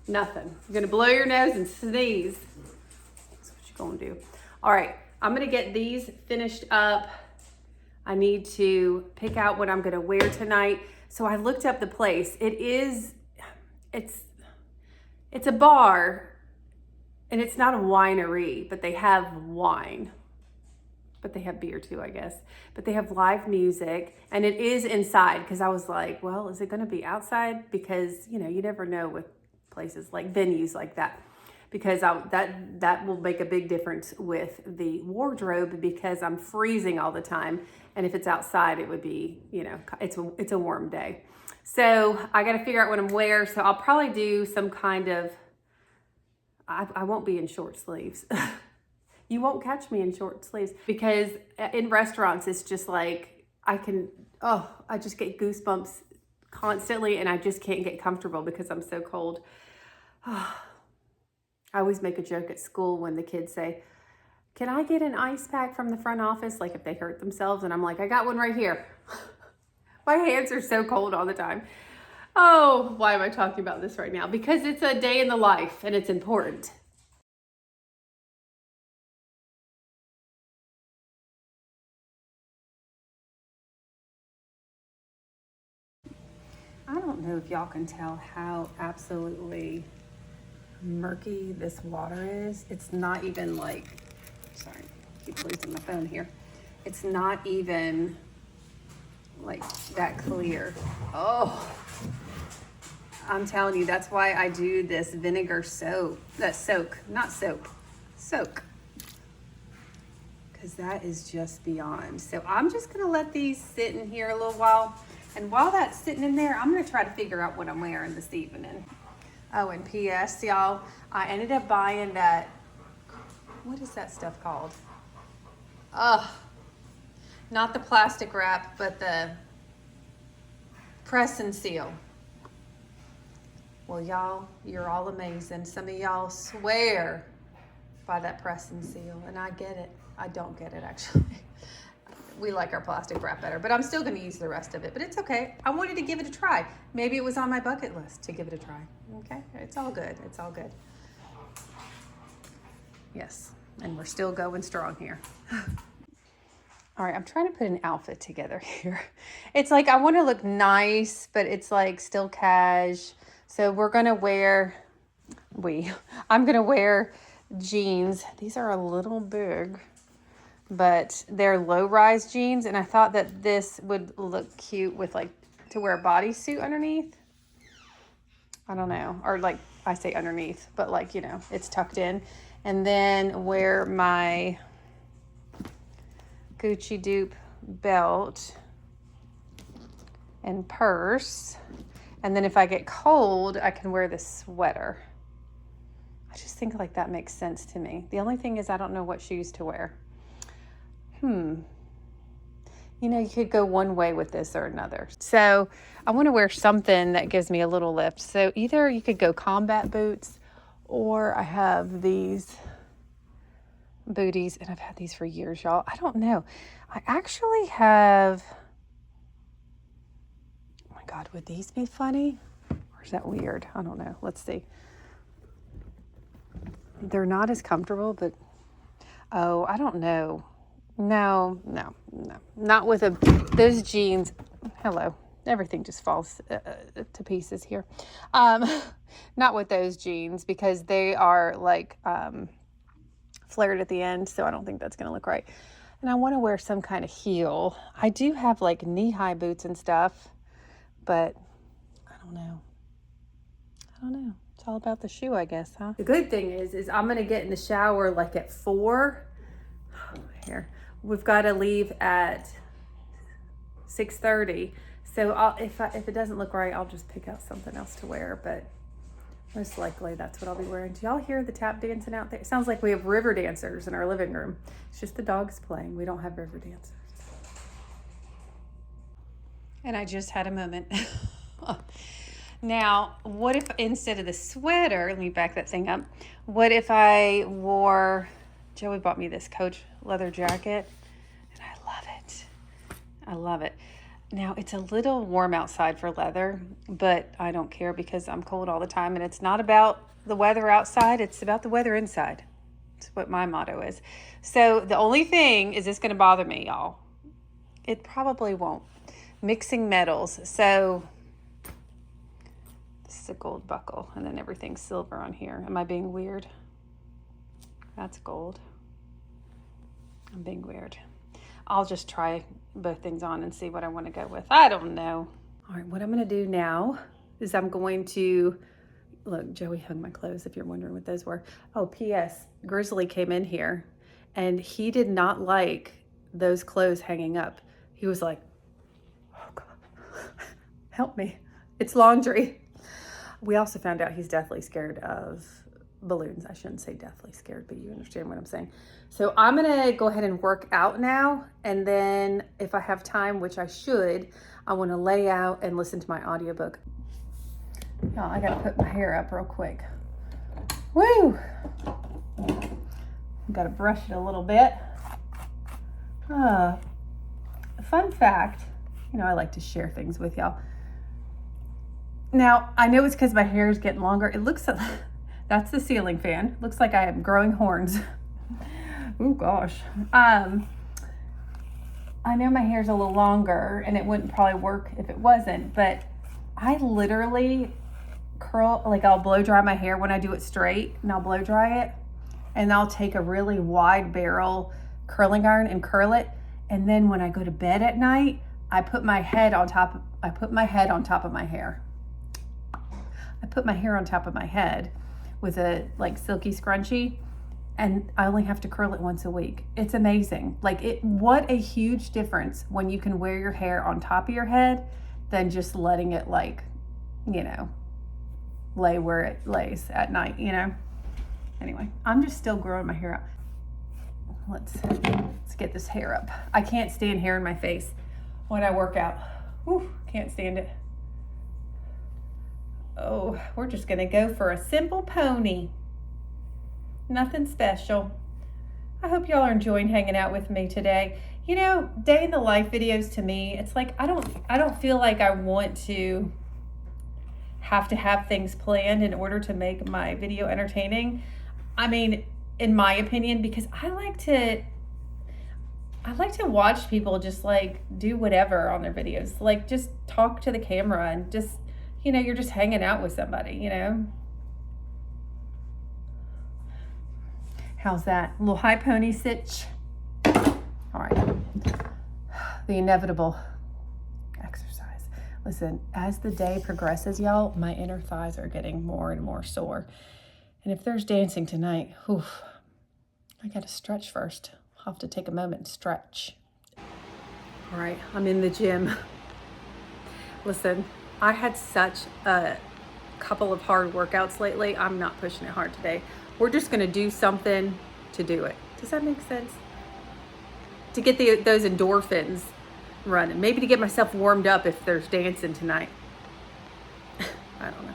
Nothing. You're gonna blow your nose and sneeze. That's what you're gonna do. All right, I'm gonna get these finished up. I need to pick out what I'm gonna wear tonight. So I looked up the place. It's a bar, and it's not a winery, but they have wine. But they have beer too, I guess. But they have live music, and it is inside, because I was like, well, is it gonna be outside? Because, you know, you never know with places like venues like that. Because that will make a big difference with the wardrobe, because I'm freezing all the time. And if it's outside, it would be, you know, it's a warm day. So I got to figure out what I'm wearing. So I'll probably do some kind of, I won't be in short sleeves. You won't catch me in short sleeves, because in restaurants, it's just like, I just get goosebumps constantly, and I just can't get comfortable because I'm so cold. I always make a joke at school when the kids say, Can I get an ice pack from the front office? Like if they hurt themselves and I'm like, I got one right here. My hands are so cold all the time. Oh, why am I talking about this right now? Because it's a day in the life and it's important. I don't know if y'all can tell how absolutely murky this water is. It's not even like, sorry, I keep losing my phone here. It's not even like that clear. Oh, I'm telling you, that's why I do this vinegar soak, not soap, soak. Because that is just beyond. So I'm just gonna let these sit in here a little while. And while that's sitting in there, I'm gonna try to figure out what I'm wearing this evening. Oh, and P.S. y'all, I ended up buying that, what is that stuff called? Not the plastic wrap, but the press and seal. Well, y'all, you're all amazing. Some of y'all swear by that press and seal, and I get it. I don't get it, actually. We like our plastic wrap better, but I'm still gonna use the rest of it, but it's okay. I wanted to give it a try. Maybe it was on my bucket list to give it a try, okay? It's all good, it's all good. Yes, and we're still going strong here. All right, I'm trying to put an outfit together here. It's like, I wanna look nice, but it's like still cash. So we're gonna wear, I'm gonna wear jeans. These are a little big, but they're low-rise jeans, and I thought that this would look cute with like to wear a bodysuit underneath. I don't know, or like I say underneath, but like, you know, it's tucked in. And then wear my Gucci dupe belt and purse. And then if I get cold, I can wear this sweater. I just think like that makes sense to me. The only thing is I don't know what shoes to wear. You know, you could go one way with this or another. So I want to wear something that gives me a little lift. So either you could go combat boots, or I have these booties, and I've had these for years, y'all. I don't know. I actually have, oh my God, would these be funny? Or is that weird? I don't know. Let's see. They're not as comfortable, but, oh, I don't know. No, not with those jeans. Hello, everything just falls to pieces here. Not with those jeans, because they are like flared at the end, so I don't think that's gonna look right. And I want to wear some kind of heel. I do have like knee-high boots and stuff, but I don't know. It's all about the shoe, I guess, huh? The good thing is I'm gonna get in the shower like at 4. Here. We've got to leave at 6:30. So if it doesn't look right, I'll just pick out something else to wear, but most likely that's what I'll be wearing. Do y'all hear the tap dancing out there? It sounds like we have river dancers in our living room. It's just the dogs playing. We don't have river dancers. And I just had a moment. Now, what if instead of the sweater, let me back that thing up. What if I wore, Joey bought me this Coach leather jacket, and I love it. Now, it's a little warm outside for leather, but I don't care because I'm cold all the time, and it's not about the weather outside, it's about the weather inside. It's what my motto is. So the only thing is, this going to bother me, y'all. It probably won't. Mixing metals. So this is a gold buckle, and then everything's silver on here. Am I being weird? That's gold. I'm being weird. I'll just try both things on and see what I want to go with. I don't know. All right, what I'm going to do now is I'm going to, look, Joey hung my clothes if you're wondering what those were. Oh, P.S. Grizzly came in here and he did not like those clothes hanging up. He was like, oh God, help me. It's laundry. We also found out he's deathly scared of balloons. I shouldn't say deathly scared, but you understand what I'm saying. So I'm gonna go ahead and work out now, and then if I have time, which I should, I want to lay out and listen to my audiobook. Oh, I gotta put my hair up real quick. Woo! Got to brush it a little bit. Fun fact, I like to share things with y'all. Now, I know it's because my hair is getting longer. It looks like, that's the ceiling fan. Looks like I am growing horns. Oh gosh. I know my hair's a little longer and it wouldn't probably work if it wasn't, but I literally curl, like I'll blow dry my hair when I do it straight, and I'll blow dry it, and I'll take a really wide barrel curling iron and curl it. And then when I go to bed at night, I put my head on top of my hair. I put my hair on top of my head with a like silky scrunchie, and I only have to curl it once a week. It's amazing. What a huge difference when you can wear your hair on top of your head than just letting it lay where it lays at night, Anyway, I'm just still growing my hair out. Let's get this hair up. I can't stand hair in my face when I work out. Whew, can't stand it. Oh, we're just gonna go for a simple pony. Nothing special. I hope y'all are enjoying hanging out with me today. Day in the life videos to me, it's like I don't feel like I want to have things planned in order to make my video entertaining. I mean, in my opinion, because I like to watch people just do whatever on their videos, just talk to the camera and just, you're just hanging out with somebody, How's that? A little high pony sitch. All right. The inevitable exercise. Listen, as the day progresses, y'all, my inner thighs are getting more and more sore. And if there's dancing tonight, I got to stretch first. I'll have to take a moment to stretch. All right, I'm in the gym. Listen, I had such a couple of hard workouts lately. I'm not pushing it hard today. We're just going to do something to do it. Does that make sense? To get those endorphins running. Maybe to get myself warmed up if there's dancing tonight. I don't know.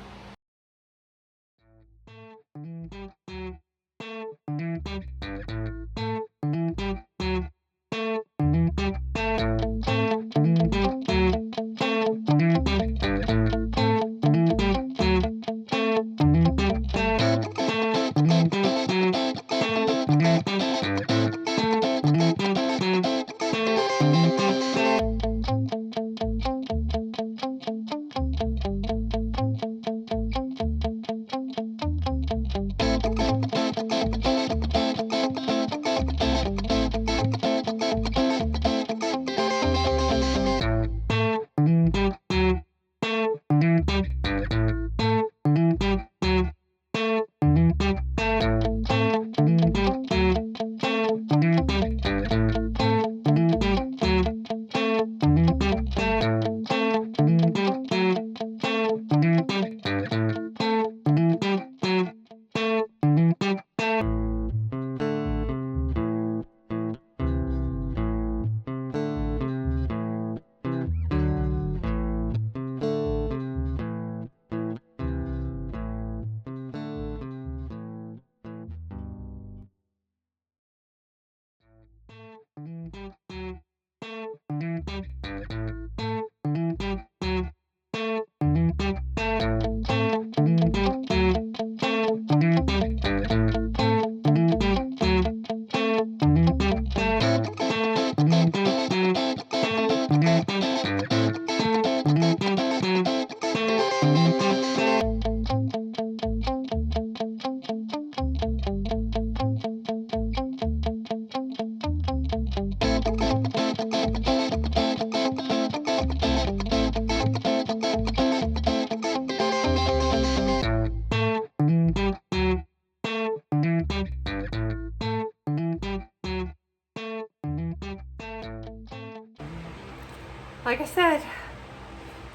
Like I said,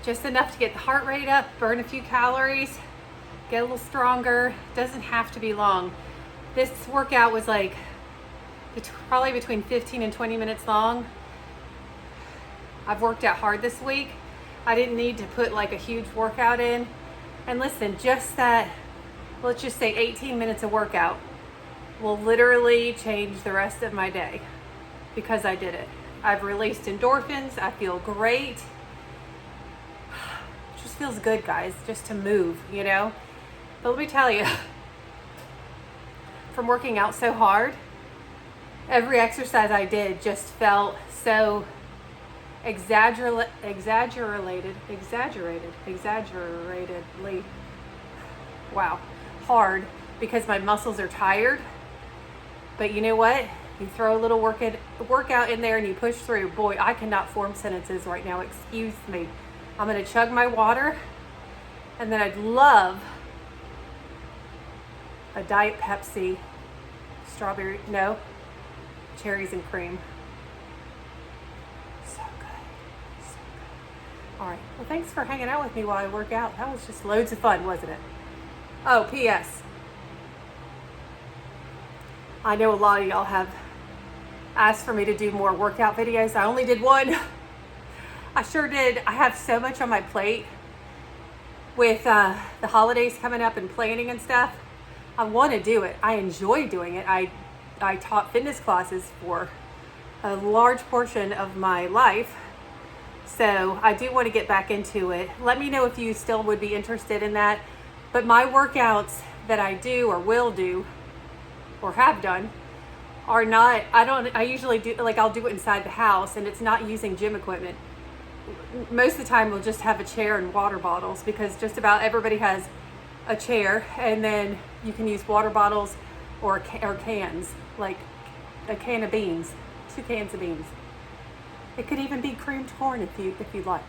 just enough to get the heart rate up, burn a few calories, get a little stronger. Doesn't have to be long. This workout was probably between 15 and 20 minutes long. I've worked out hard this week. I didn't need to put a huge workout in. And listen, just that, let's just say 18 minutes of workout will literally change the rest of my day because I did it. I've released endorphins. I feel great. It just feels good, guys, just to move, you know? But let me tell you, from working out so hard, every exercise I did just felt so exaggeratedly, wow, hard because my muscles are tired. But you know what? You throw a little workout in there and you push through. Boy, I cannot form sentences right now. Excuse me. I'm gonna chug my water, and then I'd love a Diet Pepsi, cherries and cream. So good, so good. All right, well, thanks for hanging out with me while I work out. That was just loads of fun, wasn't it? Oh, P.S. I know a lot of y'all have asked for me to do more workout videos. I only did one. I sure did. I have so much on my plate with the holidays coming up and planning and stuff. I want to do it. I enjoy doing it. I taught fitness classes for a large portion of my life. So I do want to get back into it. Let me know if you still would be interested in that. But my workouts that I do or will do or have done are not, I usually do, like I'll do it inside the house and it's not using gym equipment. Most of the time we'll just have a chair and water bottles because just about everybody has a chair, and then you can use water bottles or cans, like a can of beans, 2 cans of beans. It could even be creamed corn if you'd like.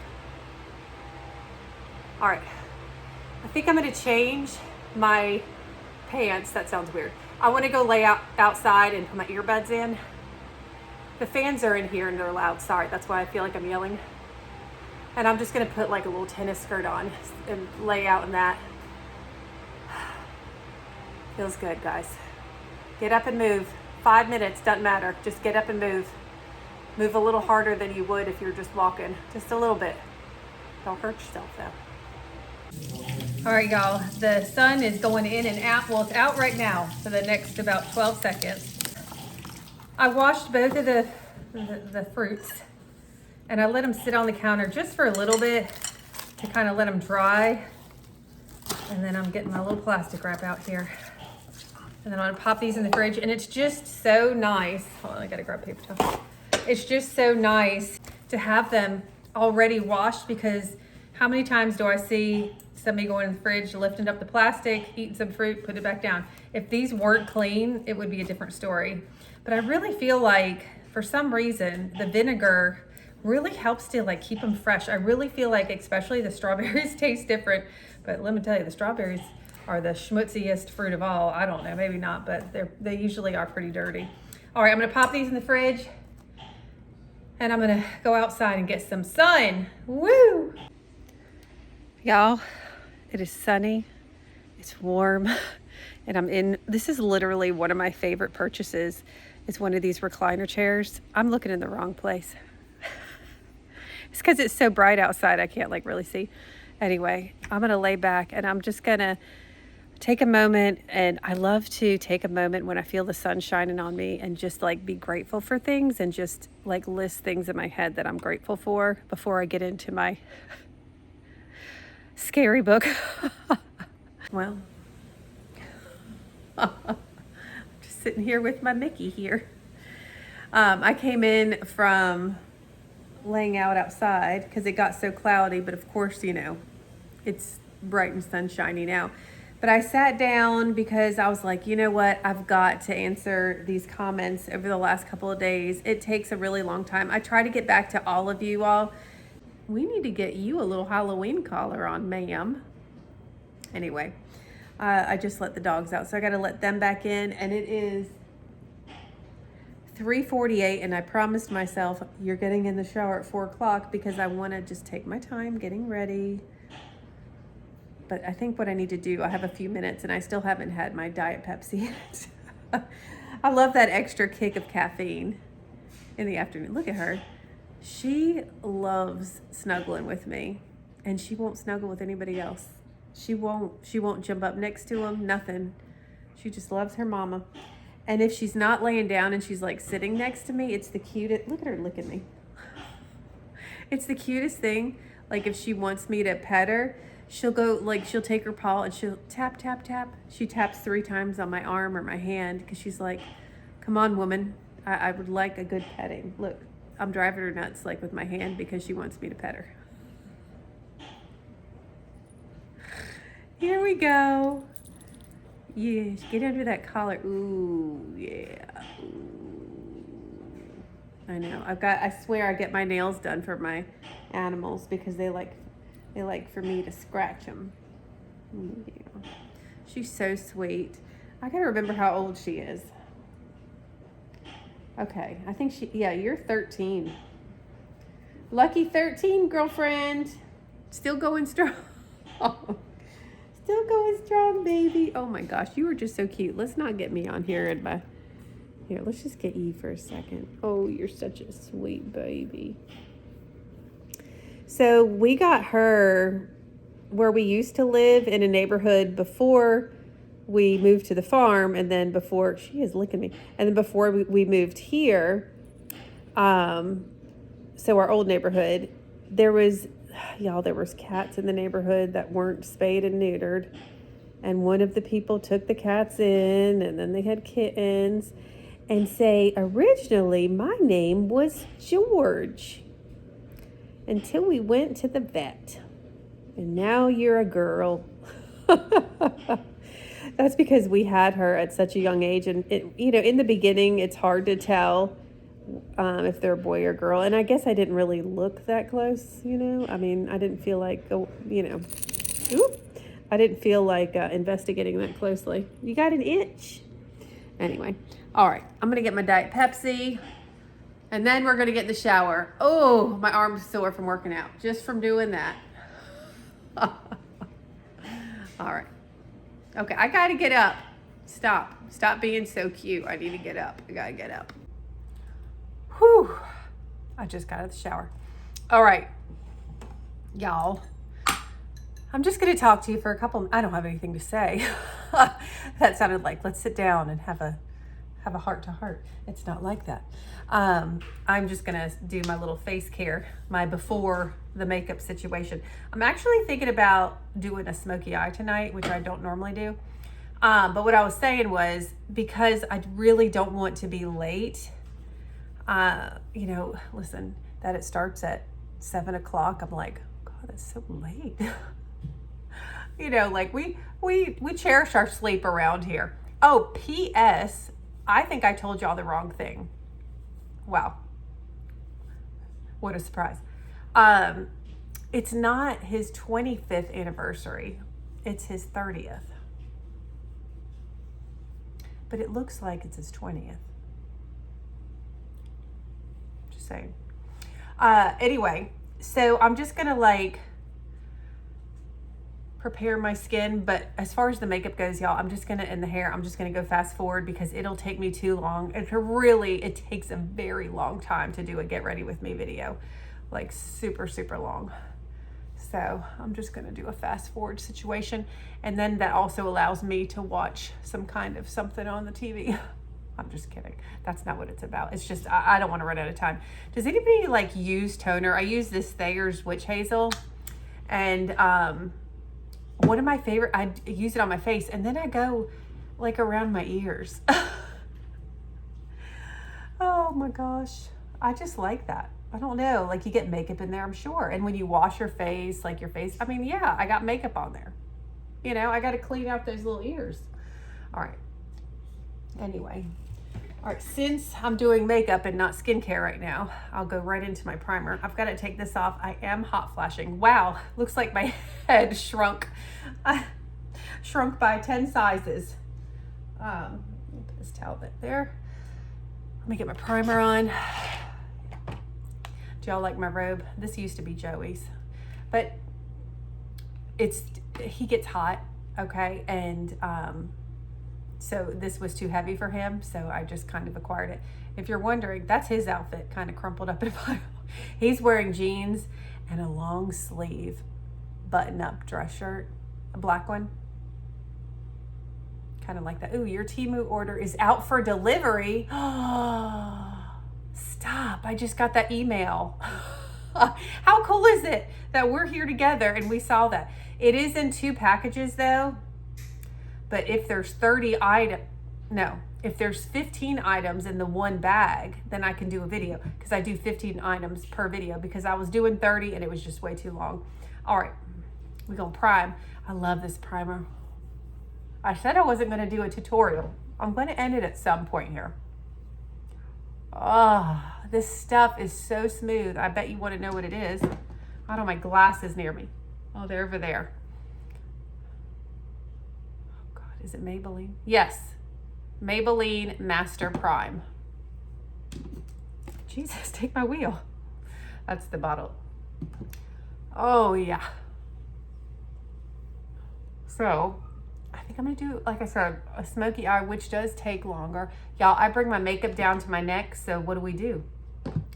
All right, I think I'm gonna change my pants. That sounds weird. I want to go lay outside and put my earbuds in. The fans are in here and they're loud. Sorry, that's why I feel like I'm yelling. And I'm just gonna put like a little tennis skirt on and lay out in that. Feels good, guys. Get up and move. 5 minutes, doesn't matter. Just get up and move. Move a little harder than you would if you're just walking. Just a little bit. Don't hurt yourself though. All right, y'all. The sun is going in and out. Well, it's out right now for the next about 12 seconds. I washed both of the fruits and I let them sit on the counter just for a little bit to kind of let them dry. And then I'm getting my little plastic wrap out here. And then I'm gonna pop these in the fridge, and it's just so nice. Hold on, I gotta grab paper towel. It's just so nice to have them already washed, because how many times do I see somebody going in the fridge, lifting up the plastic, eating some fruit, put it back down? If these weren't clean, it would be a different story. But I really feel like, for some reason, the vinegar really helps to like keep them fresh. I really feel like, especially the strawberries taste different, but let me tell you, the strawberries are the schmutziest fruit of all. I don't know, maybe not, but they usually are pretty dirty. All right, I'm gonna pop these in the fridge and I'm gonna go outside and get some sun. Woo! Y'all, it is sunny, it's warm, and this is literally one of my favorite purchases, is one of these recliner chairs. I'm looking in the wrong place. It's because it's so bright outside, I can't like really see. Anyway, I'm gonna lay back and I'm just gonna take a moment, and I love to take a moment when I feel the sun shining on me and just like be grateful for things and just like list things in my head that I'm grateful for before I get into my scary book. Well, I'm just sitting here with my Mickey here. I came in from laying out outside because it got so cloudy, but of course, you know, it's bright and sunshiny now. But I sat down because I was like, you know what? I've got to answer these comments over the last couple of days. It takes a really long time. I try to get back to all of you all. We need to get you a little Halloween collar on, ma'am. Anyway, I just let the dogs out, so I got to let them back in, and it is 3:48, and I promised myself you're getting in the shower at 4 o'clock because I want to just take my time getting ready. But I think what I need to do, I have a few minutes and I still haven't had my Diet Pepsi yet. I love that extra kick of caffeine in the afternoon. Look at her. She loves snuggling with me, and she won't snuggle with anybody else. She won't jump up next to him, nothing. She just loves her mama. And if she's not laying down and she's like sitting next to me, it's the cutest. Look at her licking me. It's the cutest thing. Like if she wants me to pet her, she'll go, like she'll take her paw and she'll tap, tap, tap. She taps 3 times on my arm or my hand because she's like, come on, woman. I would like a good petting. Look, I'm driving her nuts like with my hand because she wants me to pet her. Here we go. Yeah, get under that collar. Ooh, yeah. Ooh. I know. I swear I get my nails done for my animals because they like for me to scratch them. Yeah. She's so sweet. I gotta remember how old she is. Okay, I think you're 13. Lucky 13, girlfriend. Still going strong. Still going strong, baby. Oh my gosh, you were just so cute. Let's not get me on here here, let's just get Eve for a second. Oh, you're such a sweet baby. So we got her where we used to live in a neighborhood before we moved to the farm, and then before, she is licking me, and then before we moved here, so our old neighborhood, there was cats in the neighborhood that weren't spayed and neutered, and one of the people took the cats in, and then they had kittens, and originally my name was George, until we went to the vet, and now you're a girl. That's because we had her at such a young age, and in the beginning, it's hard to tell if they're a boy or girl. And I guess I didn't really look that close, I mean, I didn't feel like, I didn't feel like investigating that closely. You got an itch. Anyway, all right, I'm going to get my Diet Pepsi, and then we're going to get in the shower. Oh, my arm's sore from working out, just from doing that. All right. Okay, I got to get up. Stop being so cute. I need to get up. I got to get up. Whew. I just got out of the shower. All right, y'all. I'm just going to talk to you for I don't have anything to say. That sounded like, let's sit down and have a heart to heart. It's not like that. I'm just going to do my little face care, my before the makeup situation. I'm actually thinking about doing a smoky eye tonight, which I don't normally do. But what I was saying was, because I really don't want to be late, listen, that it starts at 7 o'clock. I'm like, God, that's so late. Like we cherish our sleep around here. Oh, P.S. I think I told y'all the wrong thing. Wow. What a surprise. It's not his 25th anniversary. It's his 30th. But it looks like it's his 20th. Just saying. Anyway, so I'm just going to prepare my skin, but as far as the makeup goes, y'all, I'm just gonna, and the hair, I'm just gonna go fast forward because it'll take me too long. It takes a very long time to do a get ready with me video, like super, super long. So I'm just gonna do a fast forward situation. And then that also allows me to watch some kind of something on the TV. I'm just kidding. That's not what it's about. It's just, I don't wanna run out of time. Does anybody use toner? I use this Thayer's Witch Hazel, and one of my favorite, I use it on my face, and then I go around my ears. Oh my gosh. I just like that. I don't know, you get makeup in there, I'm sure. And when you wash your face, I mean, yeah, I got makeup on there. I got to clean out those little ears. All right. Anyway. All right, since I'm doing makeup and not skincare right now, I'll go right into my primer. I've got to take this off. I am hot flashing. Wow, looks like my head shrunk. Shrunk by 10 sizes. Put this towel bit there. Let me get my primer on. Do y'all like my robe? This used to be Joey's, but he gets hot, okay? And so this was too heavy for him, so I just kind of acquired it. If you're wondering, that's his outfit, kind of crumpled up in a pile. He's wearing jeans and a long sleeve button-up dress shirt, a black one. kind of like that. Ooh, your Temu order is out for delivery. Stop, I just got that email. How cool is it that we're here together and we saw that? It is in 2 packages though, but if there's 15 items in the 1 bag, then I can do a video, because I do 15 items per video, because I was doing 30 and it was just way too long. All right, we're gonna prime. I love this primer. I said I wasn't gonna do a tutorial. I'm gonna end it at some point here. Oh, this stuff is so smooth. I bet you wanna know what it is. I don't have my glasses near me. Oh, they're over there. Oh God, is it Maybelline? Yes, Maybelline Master Prime. Jesus, take my wheel. That's the bottle. Oh yeah. So I think I'm gonna do, like I said, a smoky eye, which does take longer. Y'all, I bring my makeup down to my neck, so what do?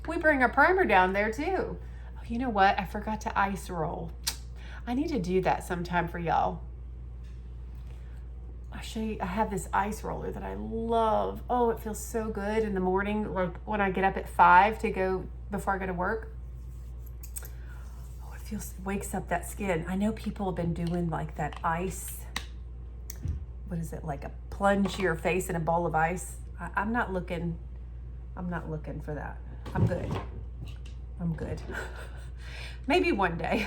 We bring our primer down there too. Oh, you know what? I forgot to ice roll. I need to do that sometime for y'all. I'll show you, I have this ice roller that I love. Oh, it feels so good in the morning, like when I get up at 5 to go, before I go to work. Oh, it wakes up that skin. I know people have been doing like that ice, what is it, like a plunge your face in a bowl of ice. I'm not looking for that. I'm good. Maybe one day.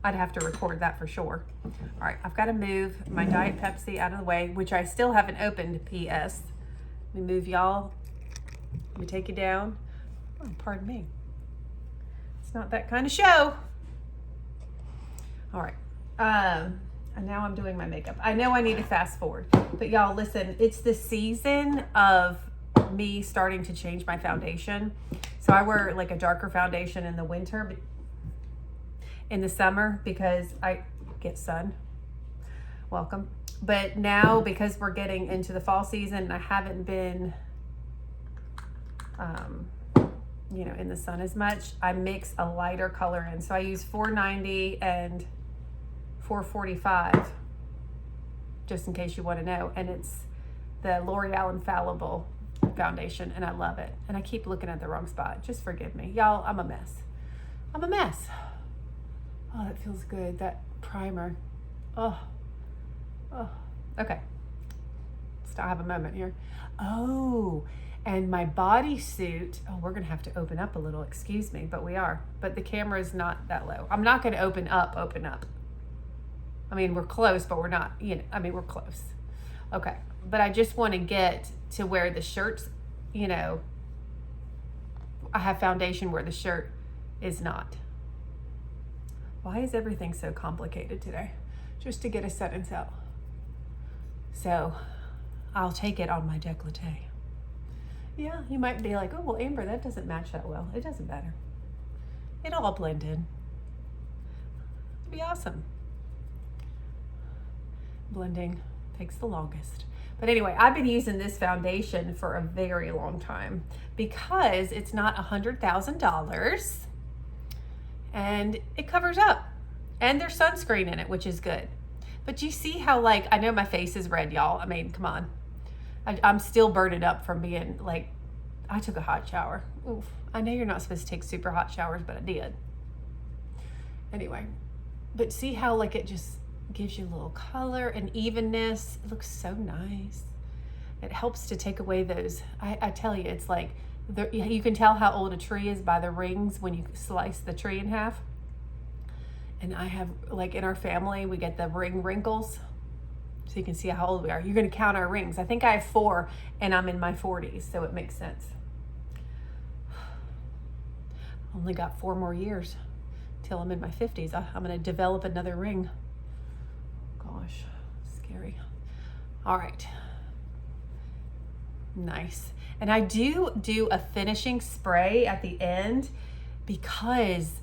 I'd have to record that for sure. All right, I've got to move my Diet Pepsi out of the way, which I still haven't opened, PS. Let me move y'all. Let me take you down. Oh, pardon me. It's not that kind of show. All right. And now I'm doing my makeup. I know I need to fast forward, but y'all listen, it's the season of me starting to change my foundation. So I wear like a darker foundation in the winter, but in the summer, because I get sun. Welcome. But now, because we're getting into the fall season, I haven't been, in the sun as much. I mix a lighter color in. So I use 490 and 445, just in case you want to know. And it's the L'Oreal Infallible foundation, and I love it. And I keep looking at the wrong spot. Just forgive me. Y'all, I'm a mess. Oh, that feels good, that primer. Oh, okay. Still have a moment here. Oh, and my bodysuit. Oh, we're gonna have to open up a little, excuse me, but we are. But the camera is not that low. I'm not gonna open up. I mean, we're close, but we're not, we're close. Okay, but I just wanna get to where the shirt's, I have foundation where the shirt is not. Why is everything so complicated today? Just to get a sentence out. So I'll take it on my décolleté. Yeah, you might be like, oh, well, Amber, that doesn't match that well. It doesn't matter. It'll all blend in. It'll be awesome. Blending takes the longest. But anyway, I've been using this foundation for a very long time because it's not $100,000 and it covers up, and there's sunscreen in it, which is good. But you see how, like, I know my face is red, y'all. I mean, come on. I'm still burning up from being like, I took a hot shower. Oof. I know you're not supposed to take super hot showers, but I did. Anyway, but see how like it just gives you a little color and evenness. It looks so nice. It helps to take away those, I tell you, it's like, you can tell how old a tree is by the rings when you slice the tree in half. And I have, like, in our family, we get the ring wrinkles. So you can see how old we are. You're going to count our rings. I think I have 4 and I'm in my 40s, so it makes sense. Only got 4 more years till I'm in my 50s. I'm going to develop another ring. Gosh, scary. All right. Nice. And I do a finishing spray at the end because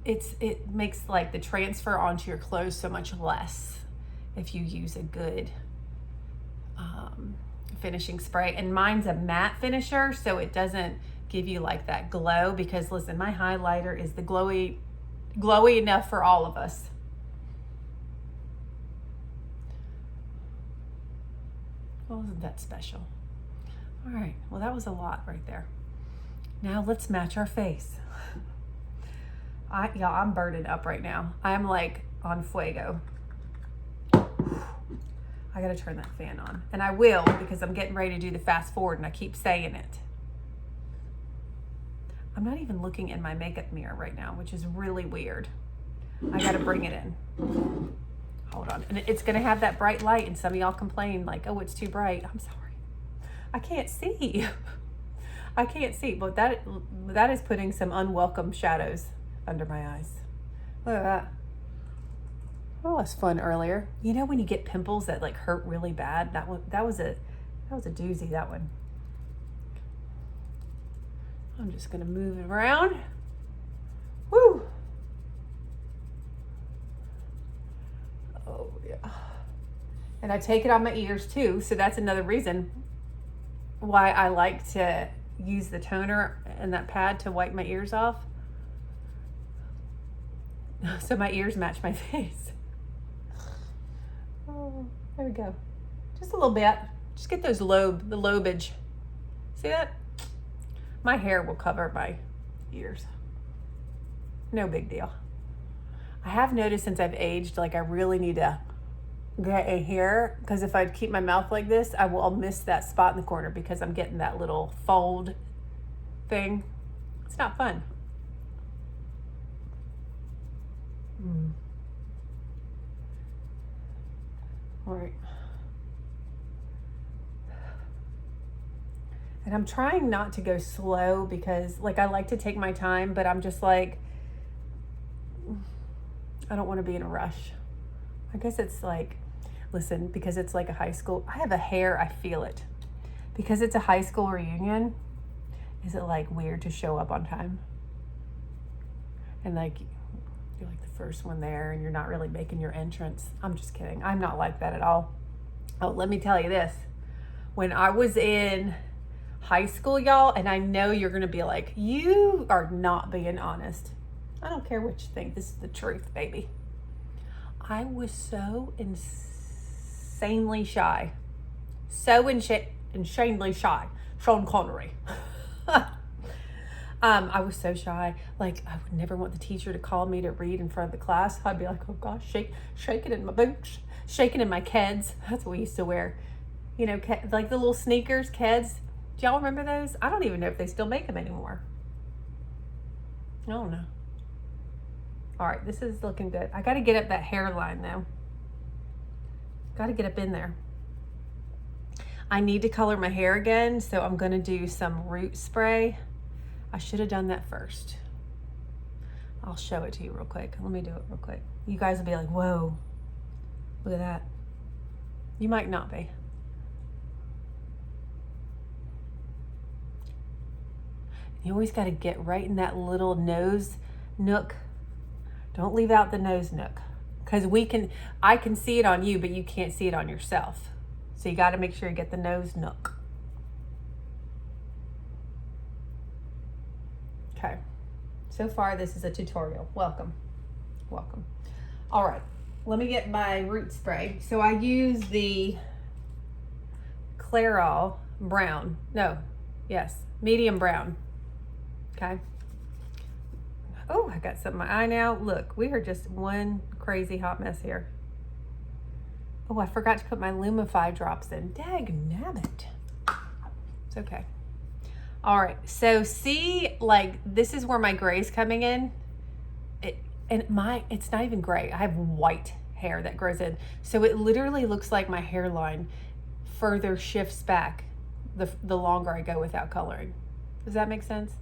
it makes like the transfer onto your clothes so much less if you use a good finishing spray. And mine's a matte finisher, so it doesn't give you like that glow, because listen, my highlighter is the glowy enough for all of us. Well, isn't that special? All right, well, that was a lot right there. Now let's match our face. Y'all, I'm burning up right now. I'm like on fuego. I gotta turn that fan on. And I will, because I'm getting ready to do the fast forward and I keep saying it. I'm not even looking in my makeup mirror right now, which is really weird. I gotta bring it in. Hold on. And it's gonna have that bright light, and some of y'all complain like, oh, it's too bright. I'm sorry. I can't see. I can't see, but that is putting some unwelcome shadows under my eyes. Look at that. Oh, that's fun earlier. You know when you get pimples that like hurt really bad? That was a doozy, that one. I'm just gonna move it around. Woo! Oh yeah. And I take it on my ears too, so that's another reason why I like to use the toner and that pad to wipe my ears off. So my ears match my face. Oh, there we go. Just a little bit. Just get those the lobage. See that? My hair will cover my ears. No big deal. I have noticed since I've aged, like I really need to get a hair, because if I keep my mouth like this, I'll miss that spot in the corner because I'm getting that little fold thing. It's not fun. All right. And I'm trying not to go slow because like I like to take my time, but I'm just like, I don't want to be in a rush. I guess it's like, listen, because it's like a high school, I have a hair, I feel it. Because it's a high school reunion, is it like weird to show up on time? And like, you're like the first one there and you're not really making your entrance. I'm just kidding. I'm not like that at all. Oh, let me tell you this. When I was in high school, y'all, and I know you're going to be like, you are not being honest. I don't care what you think. This is the truth, baby. I was so insanely shy. So insanely shy. Sean Connery. I was so shy. Like, I would never want the teacher to call me to read in front of the class. I'd be like, oh gosh, shaking in my boots, shaking in my Keds. That's what we used to wear. You know, like the little sneakers, Keds. Do y'all remember those? I don't even know if they still make them anymore. I don't know. All right, this is looking good. I got to get up that hairline though. Got to get up in there. I need to color my hair again, so I'm going to do some root spray. I should have done that first. I'll show it to you real quick. Let me do it real quick. You guys will be like, whoa, look at that. You might not be. You always got to get right in that little nose nook. Don't leave out the nose nook, because I can see it on you, but you can't see it on yourself. So you got to make sure you get the nose nook. Okay. So far, this is a tutorial. Welcome. Welcome. All right. Let me get my root spray. So I use the Clairol brown. No. Yes. Medium brown. Okay. Oh, I got some in my eye now. Look, we are just one crazy hot mess here. Oh, I forgot to put my Lumify drops in. Dagnabbit. It's okay. All right, so see, like this is where my gray is coming in. It's not even gray. I have white hair that grows in. So it literally looks like my hairline further shifts back the longer I go without coloring. Does that make sense?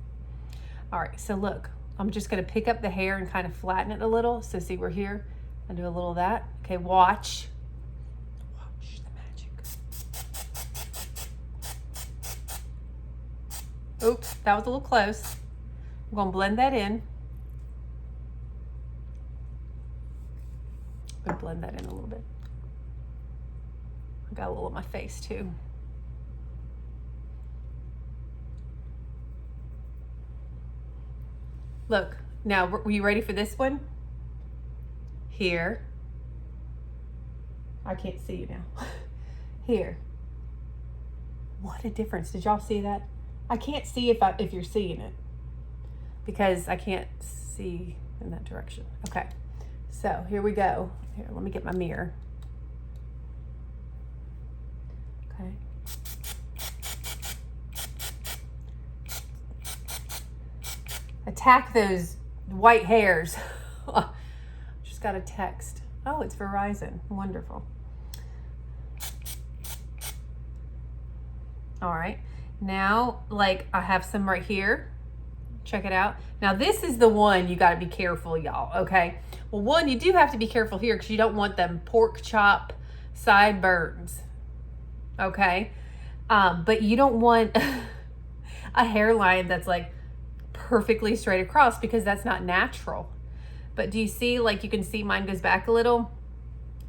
All right, so look, I'm just gonna pick up the hair and kind of flatten it a little. So see, we're here. I do a little of that. Okay, watch. Watch the magic. Oops, that was a little close. I'm gonna blend that in. I'm gonna blend that in a little bit. I got a little on my face too. Look, now, were you ready for this one? Here. I can't see you now. Here. what a difference. Did y'all see that? I can't see if you're seeing it because I can't see in that direction. Okay, so here we go. Here, let me get my mirror. Okay. Attack those white hairs. Just got a text. Oh, it's Verizon. Wonderful. All right. Now, like, I have some right here. Check it out. Now, this is the one you got to be careful, y'all. Okay. Well, one, you do have to be careful here because you don't want them pork chop sideburns. Okay. But you don't want a hairline that's like perfectly straight across because that's not natural. But do you see, like, you can see mine goes back a little?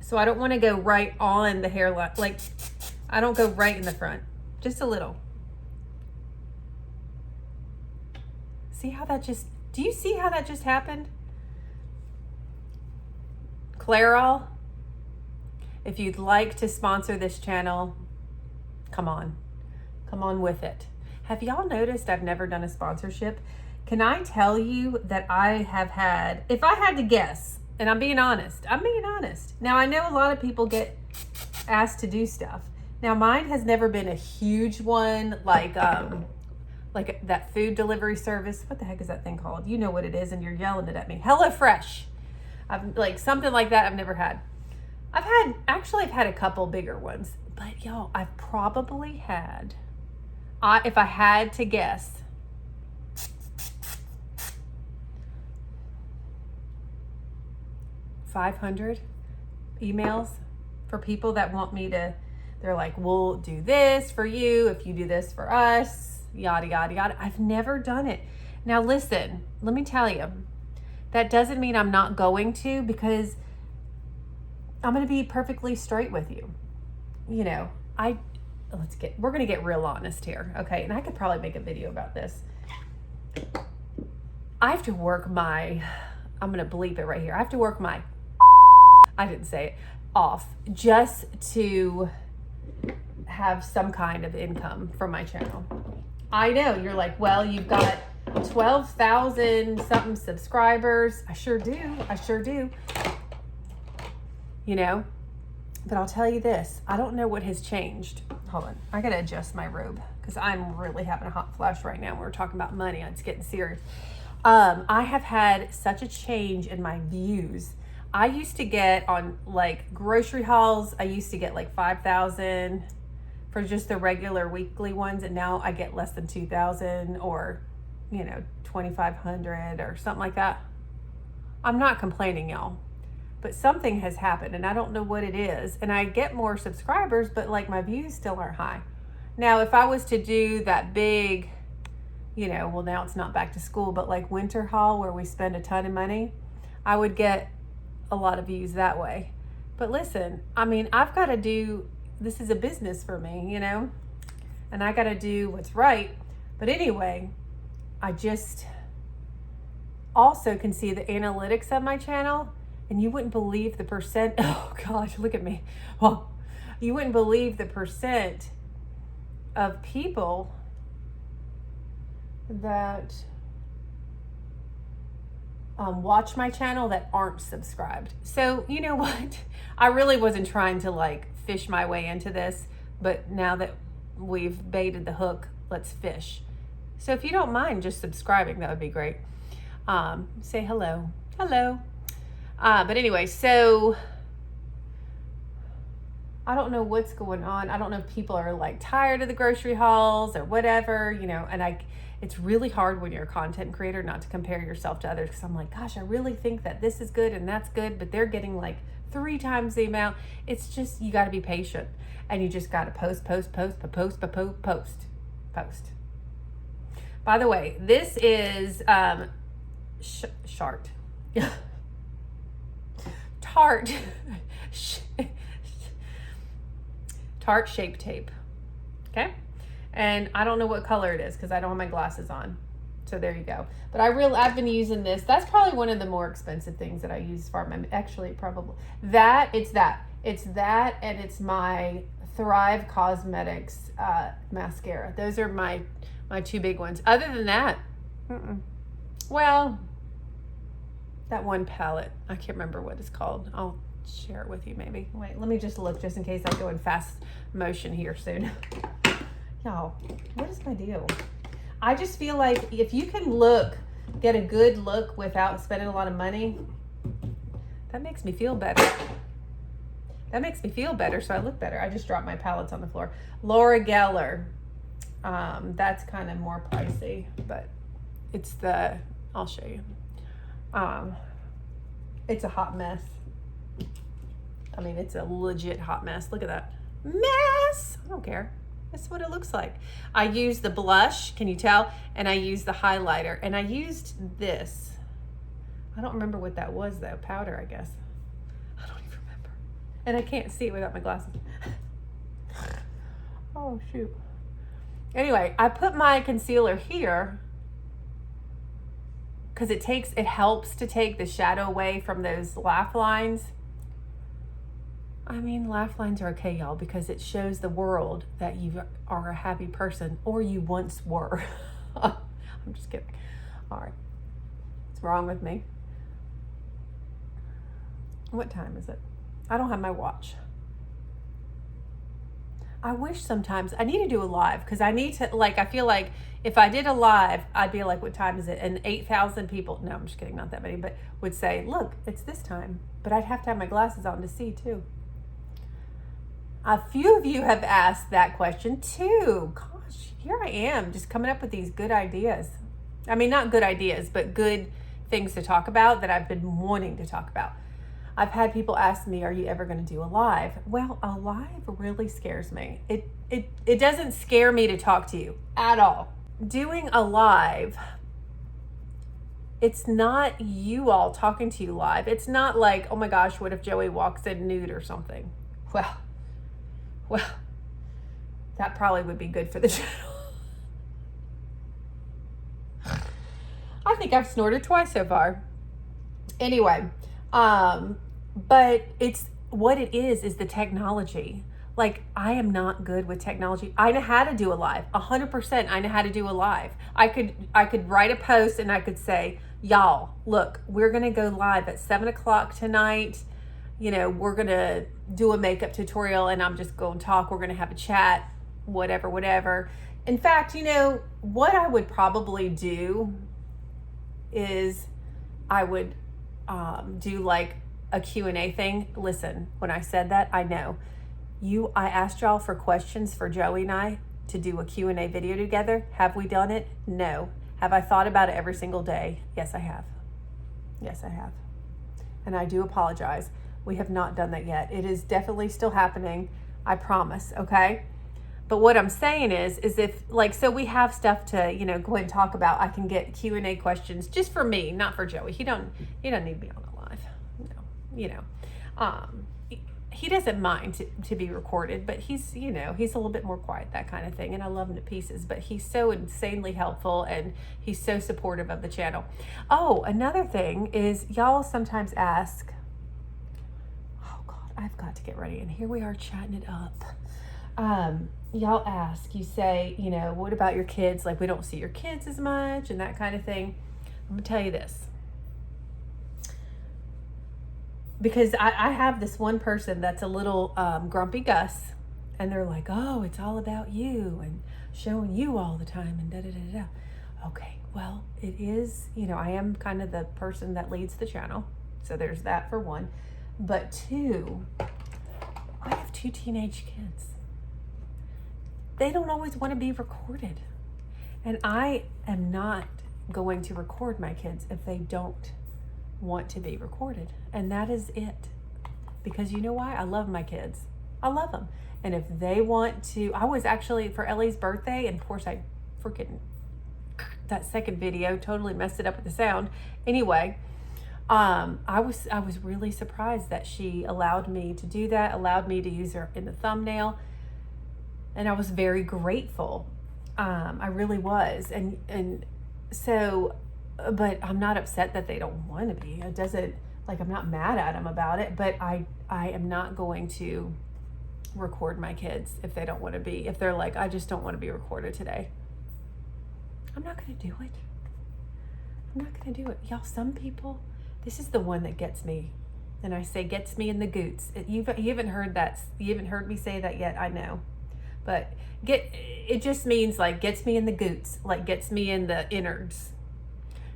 So I don't want to go right on the hairline. Like, I don't go right in the front. Just a little. See how that just, do you see how that just happened? Clairol, if you'd like to sponsor this channel, come on with it. Have y'all noticed I've never done a sponsorship? Can I tell you that I have had, if I had to guess, and I'm being honest. Now, I know a lot of people get asked to do stuff. Now, mine has never been a huge one, like that food delivery service. What the heck is that thing called? You know what it is, and you're yelling it at me. HelloFresh. I've like something like that I've never had. I've had a couple bigger ones, but y'all, I've probably had, if I had to guess, 500 emails for people that want me to, they're like, we'll do this for you if you do this for us, yada, yada, yada. I've never done it. Now, listen, let me tell you, that doesn't mean I'm not going to, because I'm going to be perfectly straight with you. You know, we're going to get real honest here. Okay. And I could probably make a video about this. I have to work I'm going to bleep it right here. I have to work I didn't say it, off just to have some kind of income from my channel. I know you're like, well, you've got 12,000 something subscribers. I sure do. You know, but I'll tell you this, I don't know what has changed. Hold on, I gotta adjust my robe because I'm really having a hot flash right now. We're talking about money. It's getting serious. I have had such a change in my views. I used to get on like grocery hauls, I used to get like 5,000 for just the regular weekly ones. And now I get less than 2,000 or, 2,500 or something like that. I'm not complaining, y'all, but something has happened and I don't know what it is. And I get more subscribers, but like my views still aren't high. Now, if I was to do that big, well, now it's not back to school, but like winter haul where we spend a ton of money, I would get a lot of views that way. But listen, I mean, I've got to do, this is a business for me, and I got to do what's right. But anyway, I just also can see the analytics of my channel, and you wouldn't believe the percent. Oh gosh, look at me. Well, you wouldn't believe the percent of people that watch my channel that aren't subscribed. So you know what? I really wasn't trying to like fish my way into this, but now that we've baited the hook, let's fish. So if you don't mind just subscribing, that would be great. Say hello. But anyway, so I don't know what's going on. I don't know if people are like tired of the grocery hauls or whatever, and it's really hard when you're a content creator not to compare yourself to others, because I'm like, gosh, I really think that this is good and that's good, but they're getting like 3 times the amount. It's just, you got to be patient, and you just got to post. By the way, this is Tarte Shape Tape. Okay. And I don't know what color it is because I don't have my glasses on. So there you go. But I've been using this. That's probably one of the more expensive things that I use for my, actually probably it's that, and it's my Thrive Cosmetics mascara. Those are my two big ones. Other than that, well, that one palette, I can't remember what it's called. I'll share it with you maybe. Wait, let me just look just in case I go in fast motion here soon. Y'all, what is my deal? I just feel like if you can get a good look without spending a lot of money, that makes me feel better. That makes me feel better, so I look better. I just dropped my palettes on the floor. Laura Geller. That's kind of more pricey, but it's I'll show you. It's a hot mess. I mean, it's a legit hot mess. Look at that mess. I don't care. That's what it looks like. I used the blush, can you tell? And I used the highlighter, and I used this. I don't remember what that was though. Powder, I guess. I don't even remember. And I can't see it without my glasses. Oh, shoot. Anyway, I put my concealer here because it helps to take the shadow away from those laugh lines. I mean, laugh lines are okay, y'all, because it shows the world that you are a happy person, or you once were. I'm just kidding. All right. What's wrong with me? What time is it? I don't have my watch. I wish sometimes I need to do a live because I need to, I feel like if I did a live, I'd be like, what time is it? And 8,000 people, no, I'm just kidding, not that many, but would say, look, it's this time. But I'd have to have my glasses on to see too. A few of you have asked that question too. Gosh, here I am just coming up with these good ideas. I mean, not good ideas, but good things to talk about that I've been wanting to talk about. I've had people ask me, are you ever going to do a live? Well, a live really scares me. It doesn't scare me to talk to you at all. Doing a live, it's not you all talking to you live. It's not like, oh my gosh, what if Joey walks in nude or something? Well, that probably would be good for the channel. I think I've snorted twice so far. Anyway, but it's what it is the technology. Like, I am not good with technology. I know how to do a live, 100%. I know how to do a live. I could write a post and I could say, y'all, look, we're going to go live at 7:00 tonight. You know, we're going to do a makeup tutorial and I'm just going to talk. We're going to have a chat, whatever. In fact, you know, what I would probably do is I would do like a Q&A thing. Listen, when I said that, I know. I asked y'all for questions for Joey and I to do a Q&A video together. Have we done it? No. Have I thought about it every single day? Yes, I have. Yes, I have. And I do apologize. We have not done that yet. It is definitely still happening. I promise, okay? But what I'm saying is if, so we have stuff to, you know, go ahead and talk about. I can get Q&A questions just for me, not for Joey. He don't need to be on the live. No, you know. He doesn't mind to be recorded, but he's, you know, he's a little bit more quiet, that kind of thing. And I love him to pieces, but he's so insanely helpful and he's so supportive of the channel. Oh, another thing is y'all sometimes ask, I've got to get ready. And here we are chatting it up. Y'all ask, you say, you know, what about your kids? Like, we don't see your kids as much and that kind of thing. I'm going to tell you this. Because I have this one person that's a little grumpy Gus. And they're like, oh, it's all about you and showing you all the time and da-da-da-da. Okay, well, it is, you know, I am kind of the person that leads the channel. So there's that for one. But two, I have 2 teenage kids. They don't always want to be recorded. And I am not going to record my kids if they don't want to be recorded. And that is it. Because you know why? I love my kids. I love them. And if they want to, I was actually for Ellie's birthday, and of course I freaking, that second video totally messed it up with the sound. Anyway, I was really surprised that she allowed me to do that, allowed me to use her in the thumbnail. And I was very grateful. I really was. And so, but I'm not upset that they don't want to be. It doesn't, I'm not mad at them about it, but I am not going to record my kids if they don't want to be, if they're like, I just don't want to be recorded today. I'm not going to do it. I'm not going to do it. Y'all, some people, this is the one that gets me. And I say gets me in the goots. You haven't heard that. You haven't heard me say that yet, I know. But it just means like gets me in the goots, like gets me in the innards.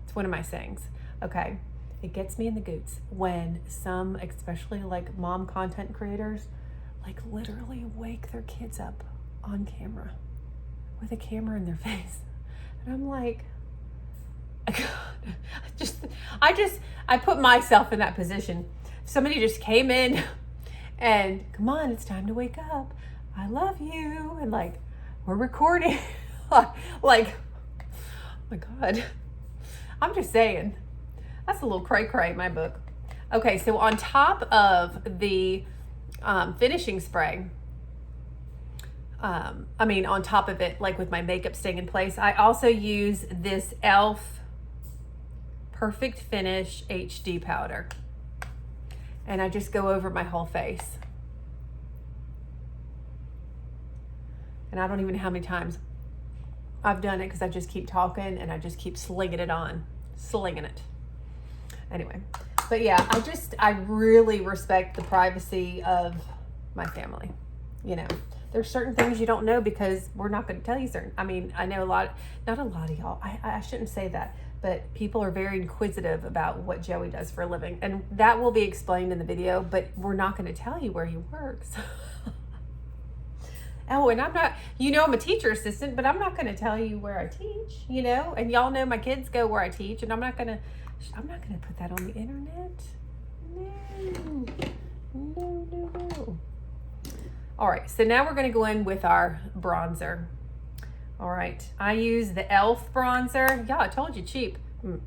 It's one of my sayings. Okay. It gets me in the goots when some, especially like mom content creators, like literally wake their kids up on camera with a camera in their face. And I'm like, I put myself in that position. If somebody just came in and come on, it's time to wake up. I love you. And like, we're recording. Like, oh my God. I'm just saying, that's a little cray-cray in my book. Okay, so on top of the finishing spray, on top of it, like with my makeup staying in place, I also use this e.l.f. Perfect Finish HD powder. And I just go over my whole face. And I don't even know how many times I've done it because I just keep talking and I just keep slinging it on. Slinging it. Anyway, but yeah, I really respect the privacy of my family. You know, there's certain things you don't know because we're not going to tell you certain. I mean, I know not a lot of y'all. I shouldn't say that, but people are very inquisitive about what Joey does for a living. And that will be explained in the video, but we're not going to tell you where he works. Oh, and I'm not, I'm a teacher assistant, but I'm not going to tell you where I teach, and y'all know my kids go where I teach, and I'm not going to put that on the internet. No. All right, so now we're going to go in with our bronzer. All right, I use the e.l.f. bronzer. Yeah, I told you, cheap.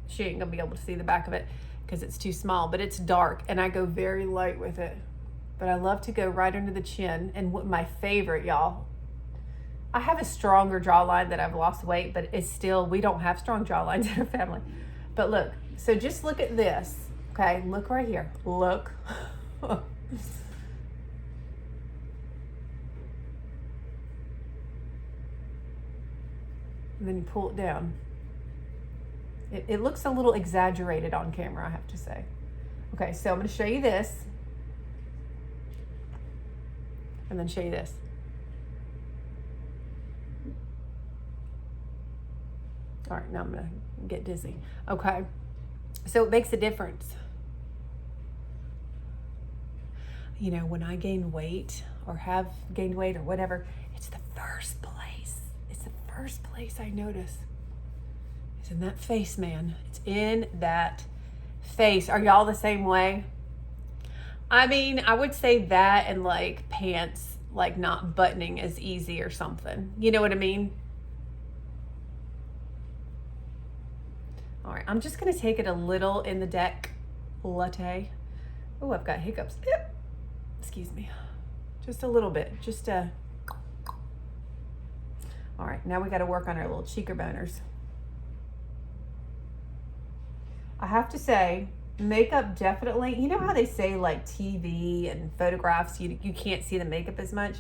She ain't going to be able to see the back of it because it's too small, but it's dark, and I go very light with it. But I love to go right under the chin. And what my favorite, y'all, I have a stronger jawline that I've lost weight, but it's still, we don't have strong jawlines in our family. But look, so just look at this, okay? Look right here, look. And then you pull it down. It looks a little exaggerated on camera, I have to say. Okay, so I'm gonna show you this. And then show you this. All right, now I'm gonna get dizzy. Okay, so it makes a difference. When I gain weight or have gained weight or whatever, it's the first place. It's the first place I notice. It's in that face, man. It's in that face. Are y'all the same way? I mean, I would say that and like pants, like not buttoning as easy or something. You know what I mean? All right, I'm just gonna take it a little in the décolleté. Oh, I've got hiccups. Excuse me. Just a little bit, All right, now we gotta work on our little cheekboners. I have to say, makeup definitely, you know how they say like TV and photographs, you can't see the makeup as much?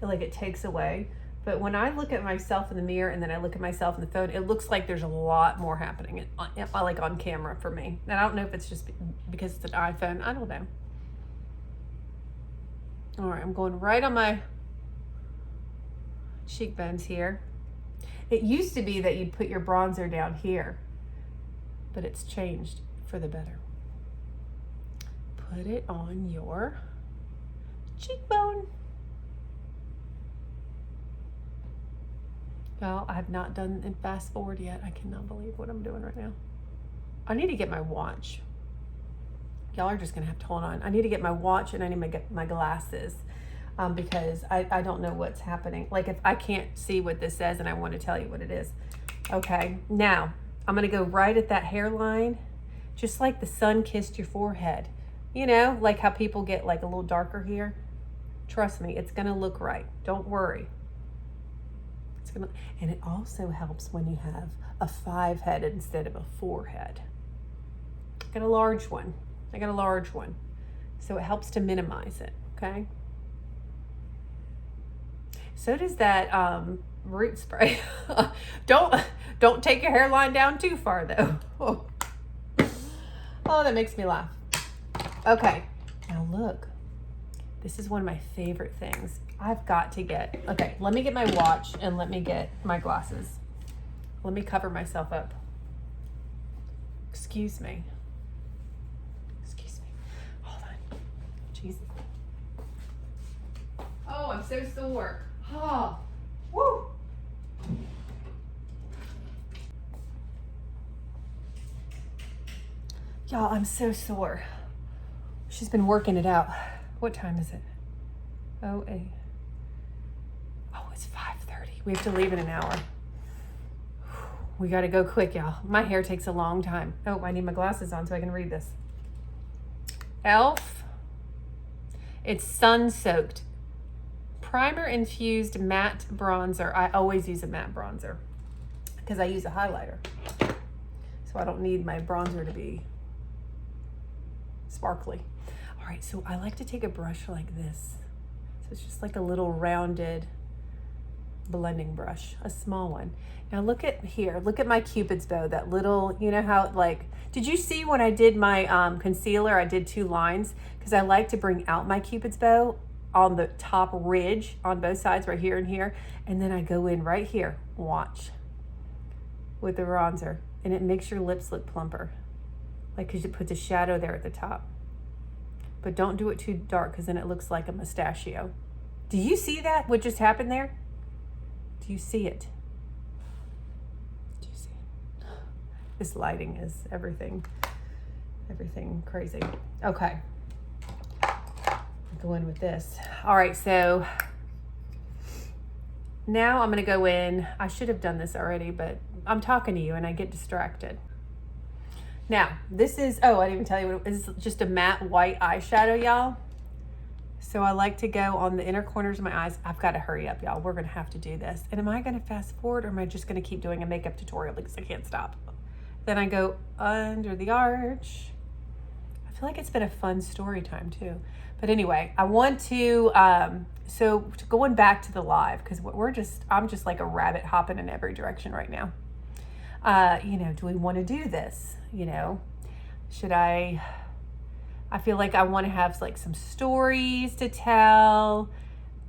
Like it takes away. But when I look at myself in the mirror and then I look at myself in the phone, it looks like there's a lot more happening like on camera for me. And I don't know if it's just because it's an iPhone. I don't know. All right, I'm going right on my cheekbones here. It used to be that you'd put your bronzer down here, but it's changed for the better. Put it on your cheekbone. Well, I have not done it fast forward yet. I cannot believe what I'm doing right now. I need to get my watch. Y'all are just gonna have to hold on. I need to get my watch and I need to get my glasses. Because I don't know what's happening. Like if I can't see what this says and I want to tell you what it is. Okay, now I'm gonna go right at that hairline, just like the sun kissed your forehead. Like how people get like a little darker here. Trust me, it's gonna look right. Don't worry. And it also helps when you have a 5-head instead of a 4-head. Get a large one. I got a large one. So it helps to minimize it, okay? So does that root spray. Don't take your hairline down too far though. Oh, that makes me laugh. Okay, now look. This is one of my favorite things. I've got to get, okay, let me get my watch and let me get my glasses. Let me cover myself up. Excuse me. Excuse me. Hold on. Jeez. Oh, I'm so sore. Oh, woo. Y'all, I'm so sore. She's been working it out. What time is it? Oh, it's 5:30. We have to leave in an hour. We gotta go quick, y'all. My hair takes a long time. Oh, I need my glasses on so I can read this. Elf. It's sun-soaked. Primer-infused matte bronzer. I always use a matte bronzer because I use a highlighter. So I don't need my bronzer to be sparkly. All right, so I like to take a brush like this. So it's just like a little rounded blending brush, a small one. Now look at here, look at my Cupid's bow, that little, you know how like, did you see when I did my concealer, I did 2 lines because I like to bring out my Cupid's bow on the top ridge on both sides, right here and here. And then I go in right here, watch, with the bronzer, and it makes your lips look plumper. Like, because it puts a shadow there at the top. But don't do it too dark because then it looks like a mustachio. Do you see that? What just happened there? Do you see it? Do you see it? This lighting is everything crazy. Okay. Go in with this. All right, so now I'm gonna go in. I should have done this already, but I'm talking to you and I get distracted. Now, this is, oh, I didn't even tell you what it is. It's just a matte white eyeshadow, y'all. So I like to go on the inner corners of my eyes. I've got to hurry up, y'all. We're going to have to do this. And am I going to fast forward or am I just going to keep doing a makeup tutorial because I can't stop? Then I go under the arch. I feel like it's been a fun story time too. But anyway, I want to, so going back to the live, because I'm just like a rabbit hopping in every direction right now. You know, do we want to do this? You know, should I feel like I want to have like some stories to tell,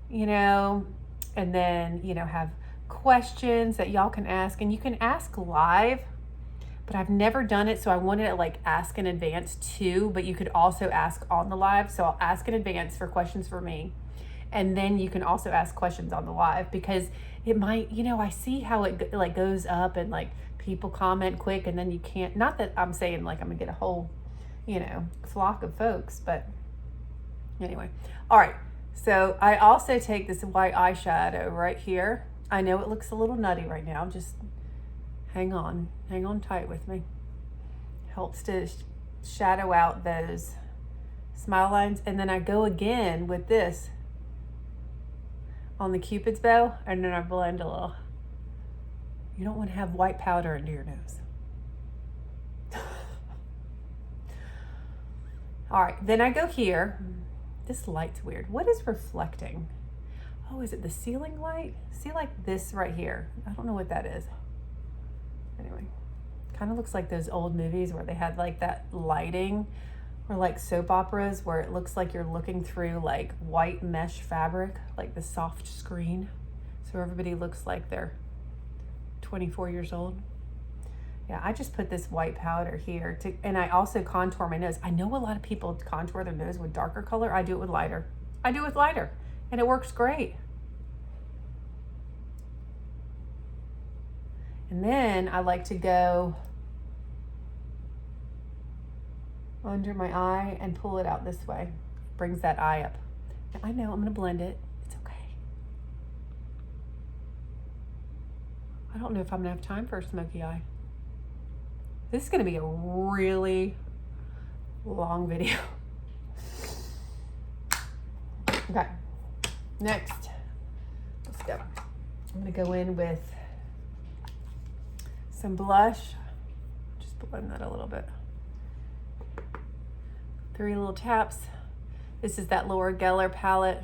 you know, and then, you know, have questions that y'all can ask, and you can ask live, but I've never done it. So I wanted to like ask in advance too, but you could also ask on the live. So I'll ask in advance for questions for me. And then you can also ask questions on the live because it might, you know, I see how it like goes up and like people comment quick and then you can't, not that I'm saying like I'm gonna get a whole, you know, flock of folks, but anyway. All right, so I also take this white eyeshadow right here. I know it looks a little nutty right now, just hang on tight with me. Helps to shadow out those smile lines. And then I go again with this on the Cupid's bow, and then I blend a little. You don't want to have white powder under your nose. All right, then I go here. This light's weird. What is reflecting? Oh, is it the ceiling light? See, like this right here. I don't know what that is. Anyway, kind of looks like those old movies where they had like that lighting, or like soap operas where it looks like you're looking through like white mesh fabric, like the soft screen. So everybody looks like they're 24 years old. Yeah, I just put this white powder here and I also contour my nose. I know a lot of people contour their nose with darker color. I do it with lighter. And it works great. And then I like to go under my eye and pull it out this way. Brings that eye up. Now, I know I'm gonna blend it. It's okay. I don't know if I'm gonna have time for a smoky eye. This is gonna be a really long video. Okay, next, let's go. I'm gonna go in with some blush. Just blend that a little bit. 3 little taps. This is that Laura Geller palette.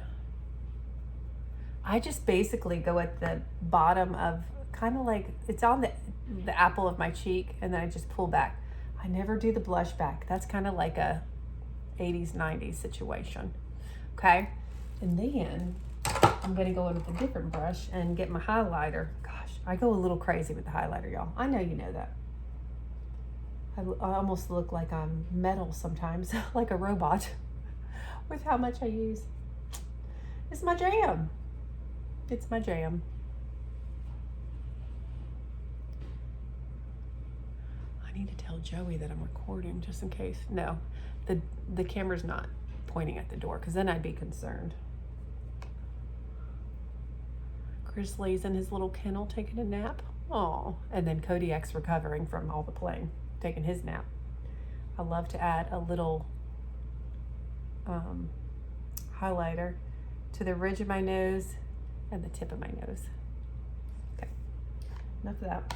I just basically go at the bottom of, kind of like, it's on the apple of my cheek, and then I just pull back. I never do the blush back. That's kind of like a 80s, 90s situation. Okay? And then I'm gonna go in with a different brush and get my highlighter. Gosh, I go a little crazy with the highlighter, y'all. I know you know that. I almost look like I'm metal sometimes, like a robot, with how much I use. It's my jam. It's my jam. I need to tell Joey that I'm recording just in case. No, the camera's not pointing at the door, because then I'd be concerned. Grizzly's in his little kennel taking a nap. Oh, and then Kodiak's recovering from all the playing, taking his nap. I love to add a little highlighter to the ridge of my nose and the tip of my nose. Okay, enough of that.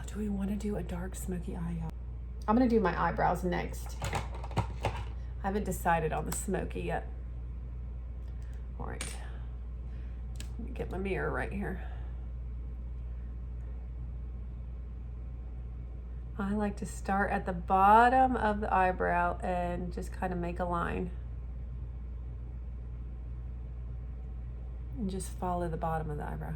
Do we want to do a dark smoky eye? I'm gonna do my eyebrows next. I haven't decided on the smoky yet. All right, let me get my mirror right here. I like to start at the bottom of the eyebrow and just kind of make a line. And just follow the bottom of the eyebrow.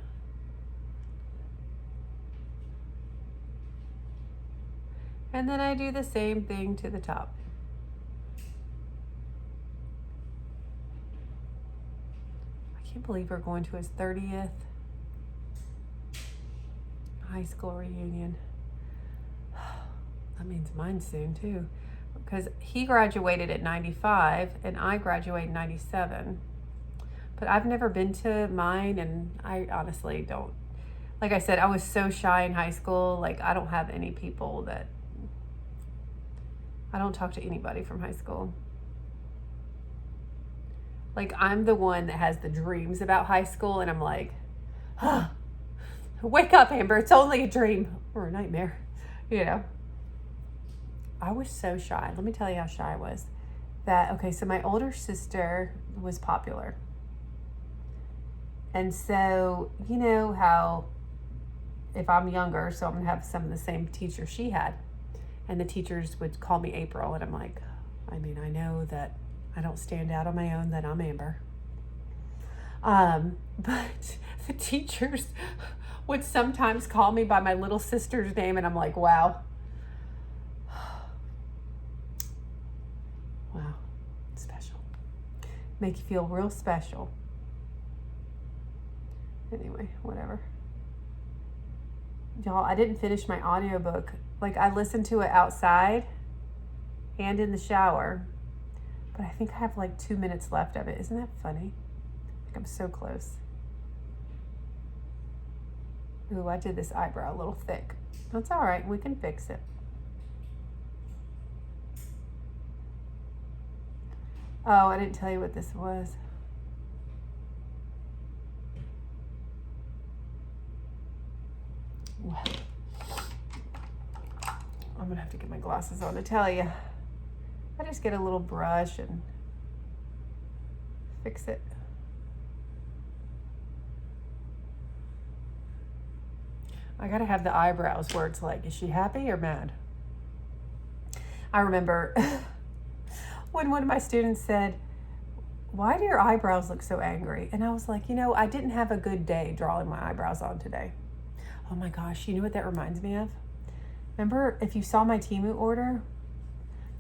And then I do the same thing to the top. I can't believe we're going to his 30th high school reunion. That means mine soon too, because he graduated at 95 and I graduated in 97. But I've never been to mine, and I honestly don't. Like I said, I was so shy in high school. Like, I don't have any people that, I don't talk to anybody from high school. Like, I'm the one that has the dreams about high school, and I'm like, wake up, Amber, it's only a dream or a nightmare, you know. I was so shy. Let me tell you how shy I was. Okay, so my older sister was popular. And so, you know how if I'm younger, so I'm going to have some of the same teachers she had. And the teachers would call me April. And I'm like, I mean, I know that I don't stand out on my own, that I'm Amber. But the teachers would sometimes call me by my little sister's name. And I'm like, wow. Wow. Special. Make you feel real special. Anyway, whatever. Y'all, I didn't finish my audiobook. Like, I listened to it outside and in the shower, but I think I have like 2 minutes left of it. Isn't that funny? Like, I'm so close. Ooh, I did this eyebrow a little thick. That's all right. We can fix it. Oh, I didn't tell you what this was. I'm gonna have to get my glasses on to tell you. I just get a little brush and fix it. I gotta have the eyebrows where it's like, is she happy or mad? I remember when one of my students said, why do your eyebrows look so angry? And I was like, you know, I didn't have a good day drawing my eyebrows on today. Oh my gosh, you know what that reminds me of? Remember, if you saw my Temu order,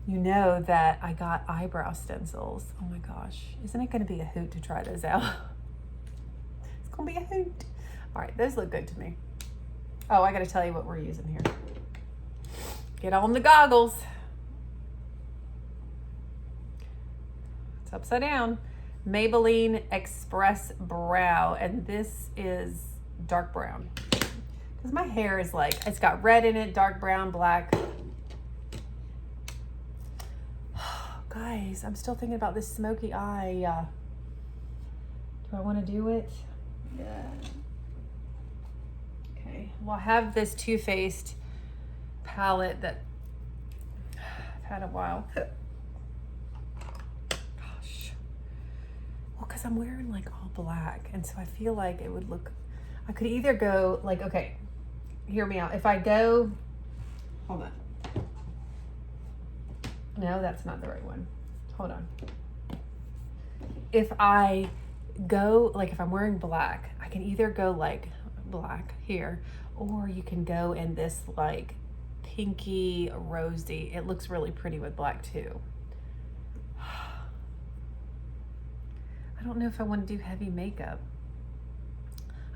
you know that I got eyebrow stencils. Oh my gosh, isn't it gonna be a hoot to try those out? It's gonna be a hoot. All right, those look good to me. Oh, I gotta tell you what we're using here. Get on the goggles. It's upside down. Maybelline Express Brow, and this is dark brown. Because my hair is like, it's got red in it, dark brown, black. Guys, I'm still thinking about this smoky eye. Do I want to do it? Yeah. Okay. Well, I have this Too Faced palette that I've had a while. Gosh. Well, because I'm wearing like all black, and so I feel like it would look, I could either go like, okay, hear me out. If I go, hold on. No, that's not the right one. Hold on. If I go, like if I'm wearing black, I can either go like black here, or you can go in this like pinky rosy. It looks really pretty with black too. I don't know if I want to do heavy makeup.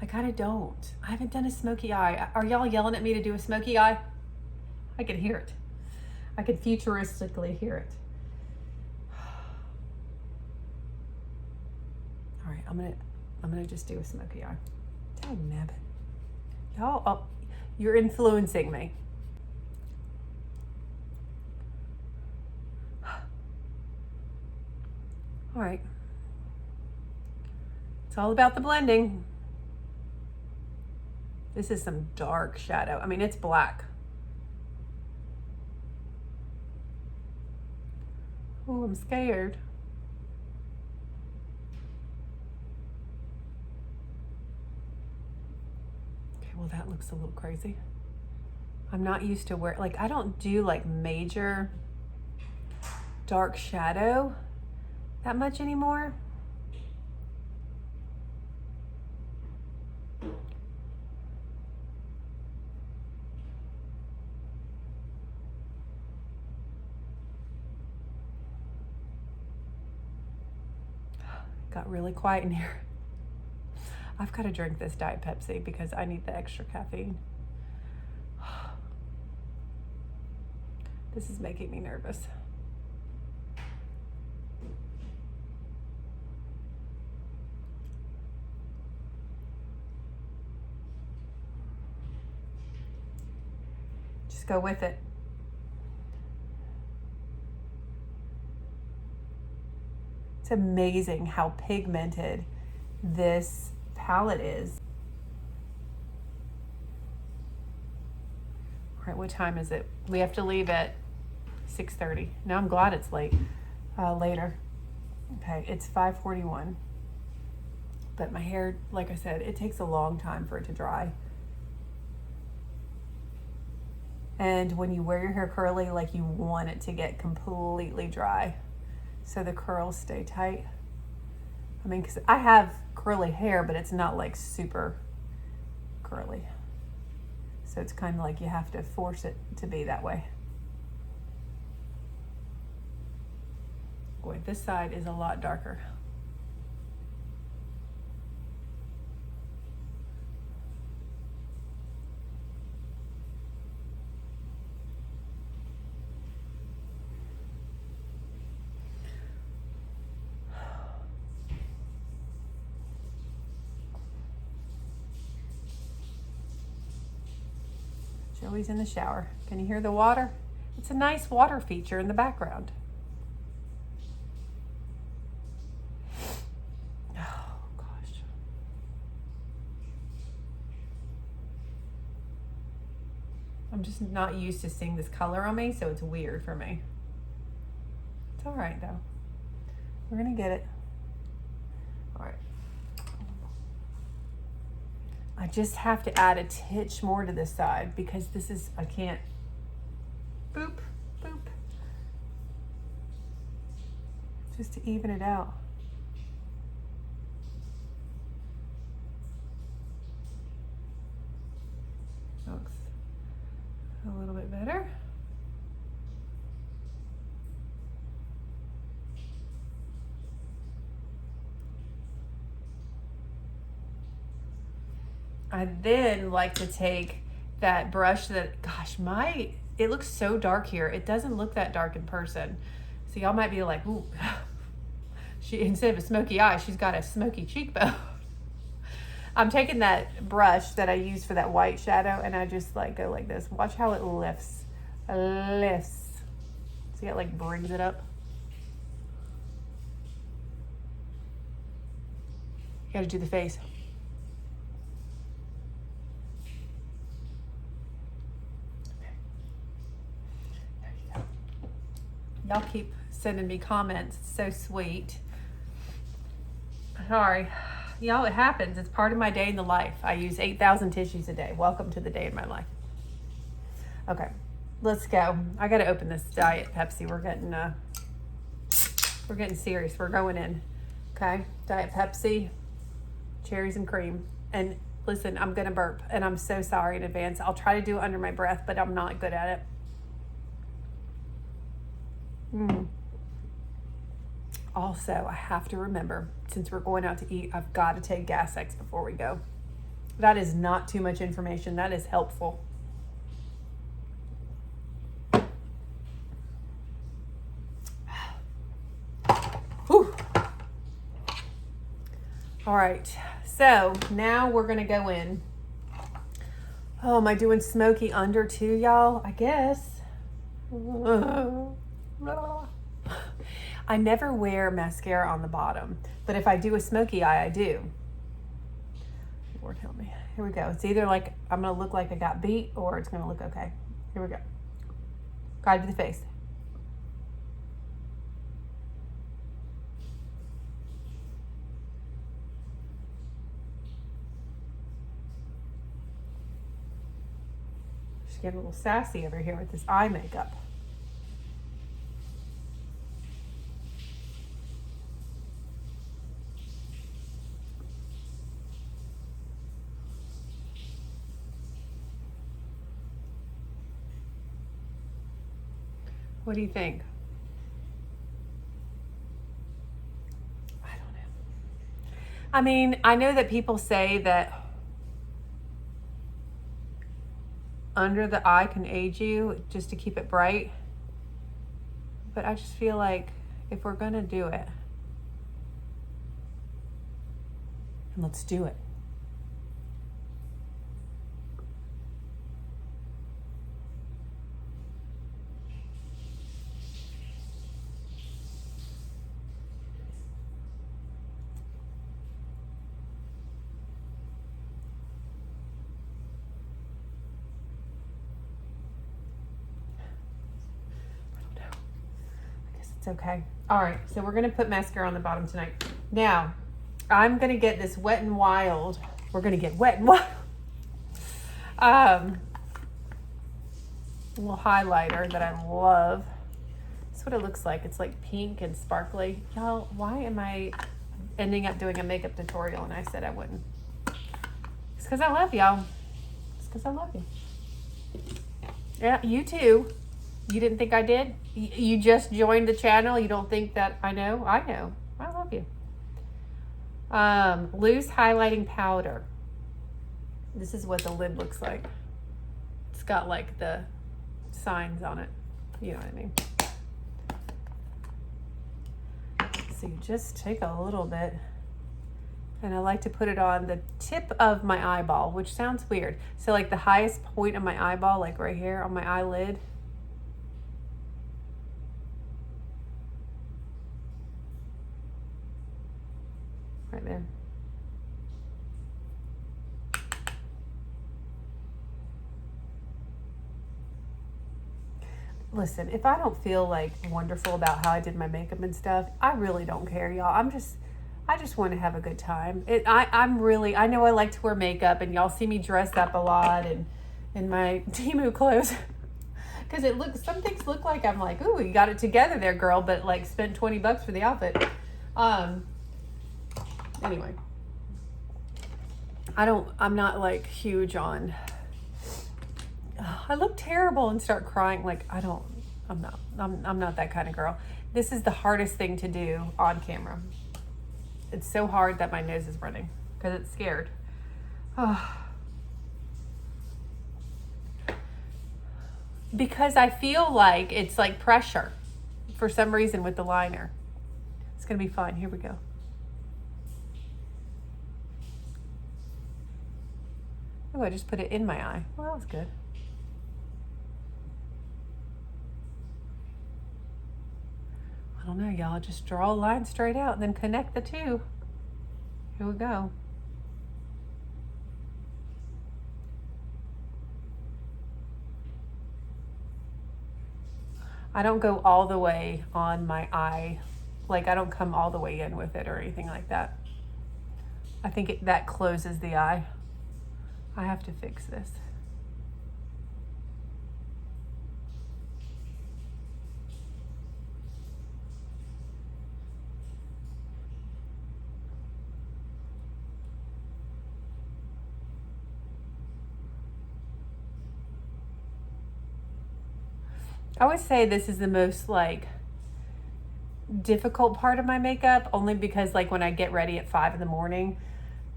I kind of don't. I haven't done a smoky eye. Are y'all yelling at me to do a smoky eye? I can hear it. I could futuristically hear it. All right, I'm gonna just do a smoky eye. Dang nabbit. Y'all, oh, you're influencing me. All right. It's all about the blending. This is some dark shadow. I mean, it's black. Oh, I'm scared. Okay, well, that looks a little crazy. I'm not used to wear, like, I don't do like major dark shadow that much anymore. Got really quiet in here. I've got to drink this Diet Pepsi because I need the extra caffeine. This is making me nervous. Just go with it. It's amazing how pigmented this palette is. All right, what time is it? We have to leave at 6:30. Now I'm glad it's late. Later. Okay, it's 5:41. But my hair, like I said, it takes a long time for it to dry. And when you wear your hair curly, like you want it to get completely dry, so the curls stay tight. I mean, because I have curly hair, but it's not like super curly. So it's kind of like you have to force it to be that way. Boy, this side is a lot darker. Joey's in the shower. Can you hear the water? It's a nice water feature in the background. Oh, gosh. I'm just not used to seeing this color on me, so it's weird for me. It's all right, though. We're gonna get it. All right. I just have to add a titch more to this side because this is, I can't, boop, boop. Just to even it out. Looks a little bit better. I then like to take that brush that, gosh, it looks so dark here. It doesn't look that dark in person. So y'all might be like, ooh, instead of a smoky eye, she's got a smoky cheekbone. I'm taking that brush that I use for that white shadow and I just like go like this. Watch how it lifts. Lifts. See how it like brings it up? You gotta do the face. Y'all keep sending me comments. It's so sweet. Sorry. Y'all, it happens. It's part of my day in the life. I use 8,000 tissues a day. Welcome to the day in my life. Okay, let's go. I got to open this Diet Pepsi. We're getting serious. We're going in. Okay, Diet Pepsi, cherries and cream. And listen, I'm going to burp, and I'm so sorry in advance. I'll try to do it under my breath, but I'm not good at it. Also, I have to remember, since we're going out to eat, I've got to take Gas X before we go. That is not too much information. That is helpful. Whew. All right, so now we're going to go in. Oh, am I doing smoky under too, y'all? I guess. I never wear mascara on the bottom, but if I do a smoky eye, I do. Lord help me. Here we go. It's either like I'm going to look like I got beat or it's going to look okay. Here we go. Gotta do the face. Just getting a little sassy over here with this eye makeup. What do you think? I don't know. I mean, I know that people say that under the eye can age you just to keep it bright. But I just feel like if we're going to do it, then let's do it. It's okay. All right, so we're gonna put mascara on the bottom tonight. Now, I'm gonna get this Wet n Wild. We're gonna get Wet n Wild. A little highlighter that I love. That's what it looks like. It's like pink and sparkly. Y'all, why am I ending up doing a makeup tutorial and I said I wouldn't? It's because I love y'all. It's because I love you. Yeah, you too. You didn't think I did? You just joined the channel. You don't think that I know? I know. I love you. Loose highlighting powder. This is what the lid looks like. It's got like the signs on it. You know what I mean? So you just take a little bit. And I like to put it on the tip of my eyeball, which sounds weird. So like the highest point of my eyeball, like right here on my eyelid. Right there. Listen, if I don't feel like wonderful about how I did my makeup and stuff, I really don't care, y'all. I just want to have a good time. I know I like to wear makeup, and y'all see me dressed up a lot and in my Temu clothes. Because some things look like I'm like, ooh, you got it together there, girl, but like spent $20 for the outfit. Anyway. I'm not like huge on, I look terrible and start crying. Like, I'm not that kind of girl. This is the hardest thing to do on camera. It's so hard that my nose is running because it's scared. Because I feel like it's like pressure for some reason with the liner. It's going to be fine. Here we go. Oh, I just put it in my eye. Well, that was good. I don't know, y'all. Just draw a line straight out and then connect the two. Here we go. I don't go all the way on my eye. Like, I don't come all the way in with it or anything like that. I think that closes the eye. I have to fix this. I would say this is the most like difficult part of my makeup, only because like when I get ready at 5 in the morning,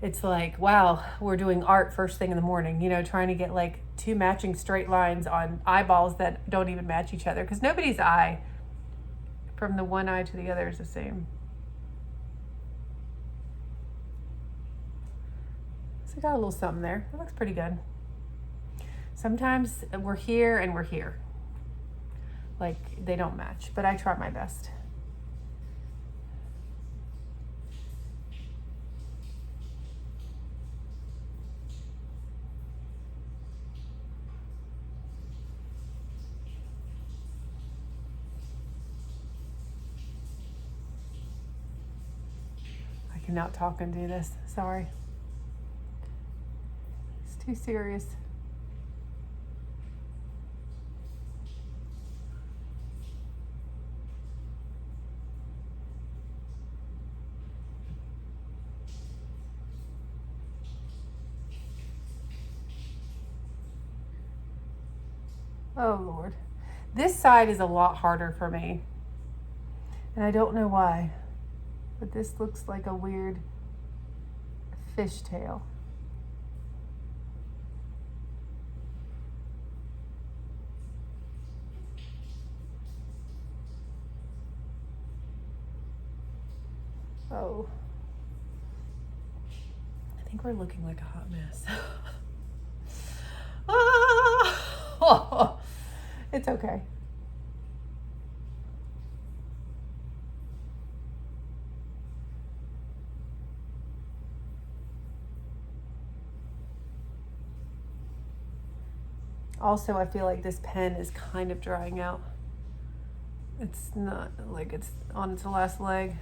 it's like, wow, we're doing art first thing in the morning, you know, trying to get like 2 matching straight lines on eyeballs that don't even match each other, because nobody's eye from the one eye to the other is the same. So I got a little something there. It looks pretty good. Sometimes we're here and we're here. Like, they don't match, but I try my best. I cannot talk and do this. Sorry. It's too serious. Oh, Lord. This side is a lot harder for me. And I don't know why. But this looks like a weird fishtail. Oh. I think we're looking like a hot mess. Ah! It's okay. Also, I feel like this pen is kind of drying out. It's not like it's on its last leg.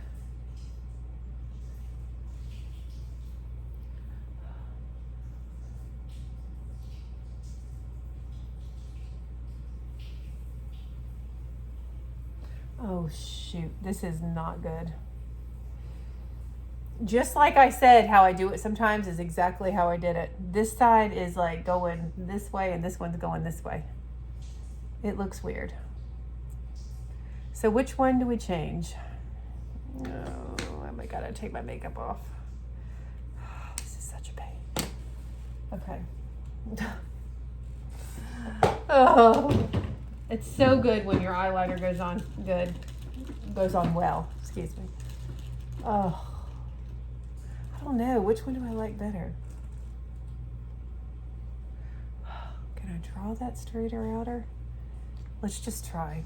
Oh shoot, this is not good. Just like I said, how I do it sometimes is exactly how I did it. This side is like going this way and this one's going this way. It looks weird. So which one do we change? Oh my God, I take my makeup off. This is such a pain. Okay. Oh, it's so good when your eyeliner goes on good, goes on well, excuse me. Oh, I don't know, which one do I like better? Can I draw that straighter outer? Let's just try.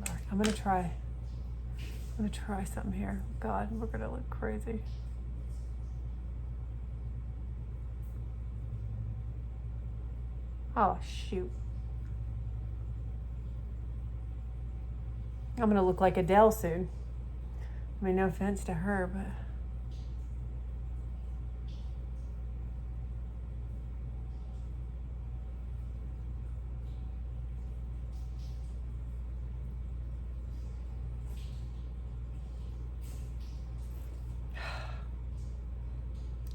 All right, I'm gonna try something here. God, we're gonna look crazy. Oh, shoot. I'm gonna look like Adele soon. I mean, no offense to her, but.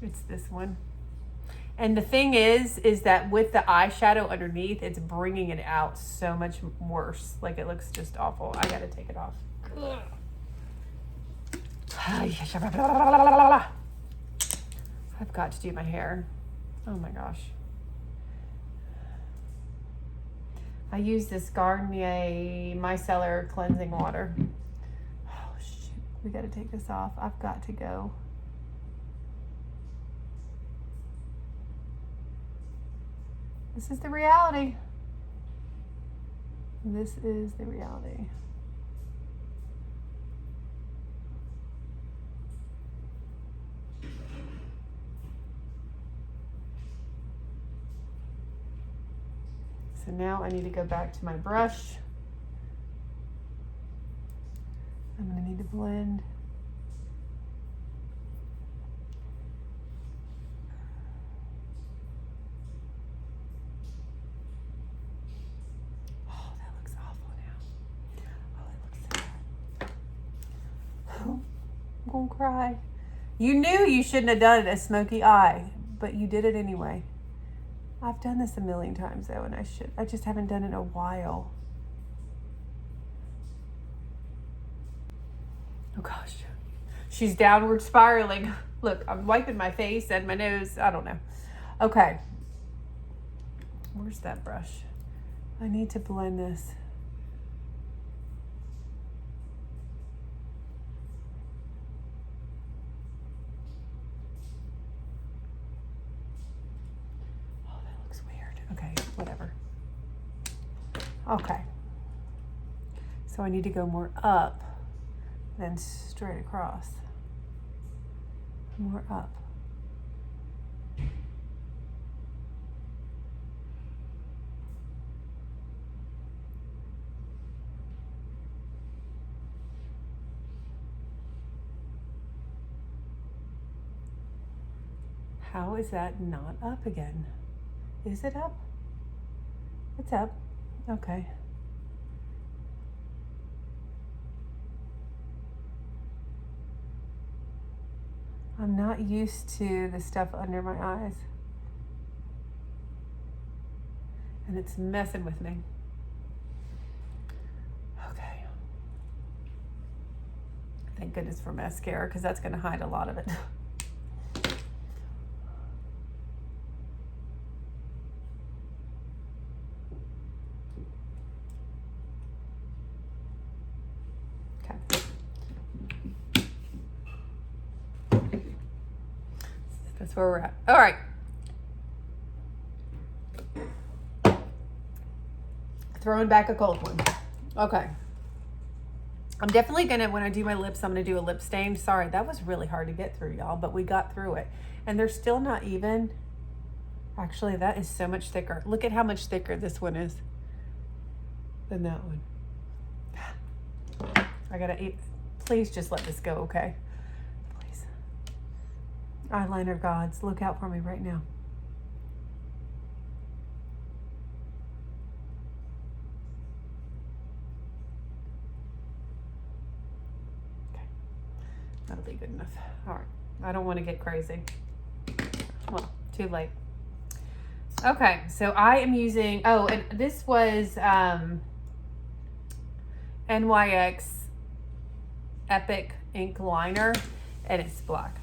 It's this one. And the thing is that with the eyeshadow underneath, it's bringing it out so much worse. Like, it looks just awful. I gotta take it off. I've got to do my hair. Oh my gosh. I use this Garnier Micellar cleansing water. Oh shoot, we gotta take this off. I've got to go. This is the reality. This is the reality. So now I need to go back to my brush I'm gonna need to blend. Oh, that looks awful now. Oh, it looks so bad. I'm gonna cry. You knew you shouldn't have done a smoky eye, but you did it anyway. I've done this a million times though, and I just haven't done it in a while. Oh gosh. She's downward spiraling. Look, I'm wiping my face and my nose. I don't know. Okay. Where's that brush? I need to blend this. Oh, that looks weird. Okay, whatever. Okay. So I need to go more up than straight across. More up. How is that not up again? Is it up? It's up. Okay. I'm not used to the stuff under my eyes. And it's messing with me. Okay. Thank goodness for mascara, because that's going to hide a lot of it. That's where we're at. All right. Throwing back a cold one. Okay. I'm definitely gonna, when I do my lips, I'm gonna do a lip stain. Sorry, that was really hard to get through, y'all, but we got through it. And they're still not even. Actually, that is so much thicker. Look at how much thicker this one is than that one. I gotta eat. Please just let this go, okay? Please. Eyeliner gods, look out for me right now. Okay, that'll be good enough. All right, I don't want to get crazy. Well, too late. Okay, so I am using, oh, and this was NYX Epic Ink Liner, and it's black.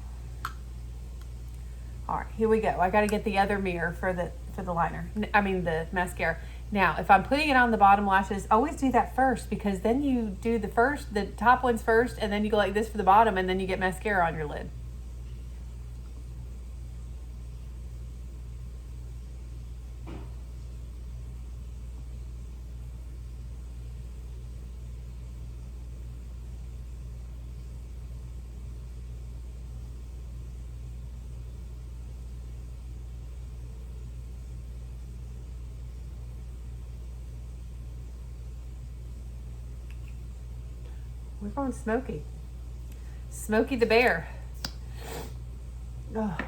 All right, here we go. I got to get the other mirror for the liner. I mean the mascara. Now, if I'm putting it on the bottom lashes, always do that first, because then you do the top ones first, and then you go like this for the bottom, and then you get mascara on your lid. We're going Smokey. Smokey the Bear. Ugh.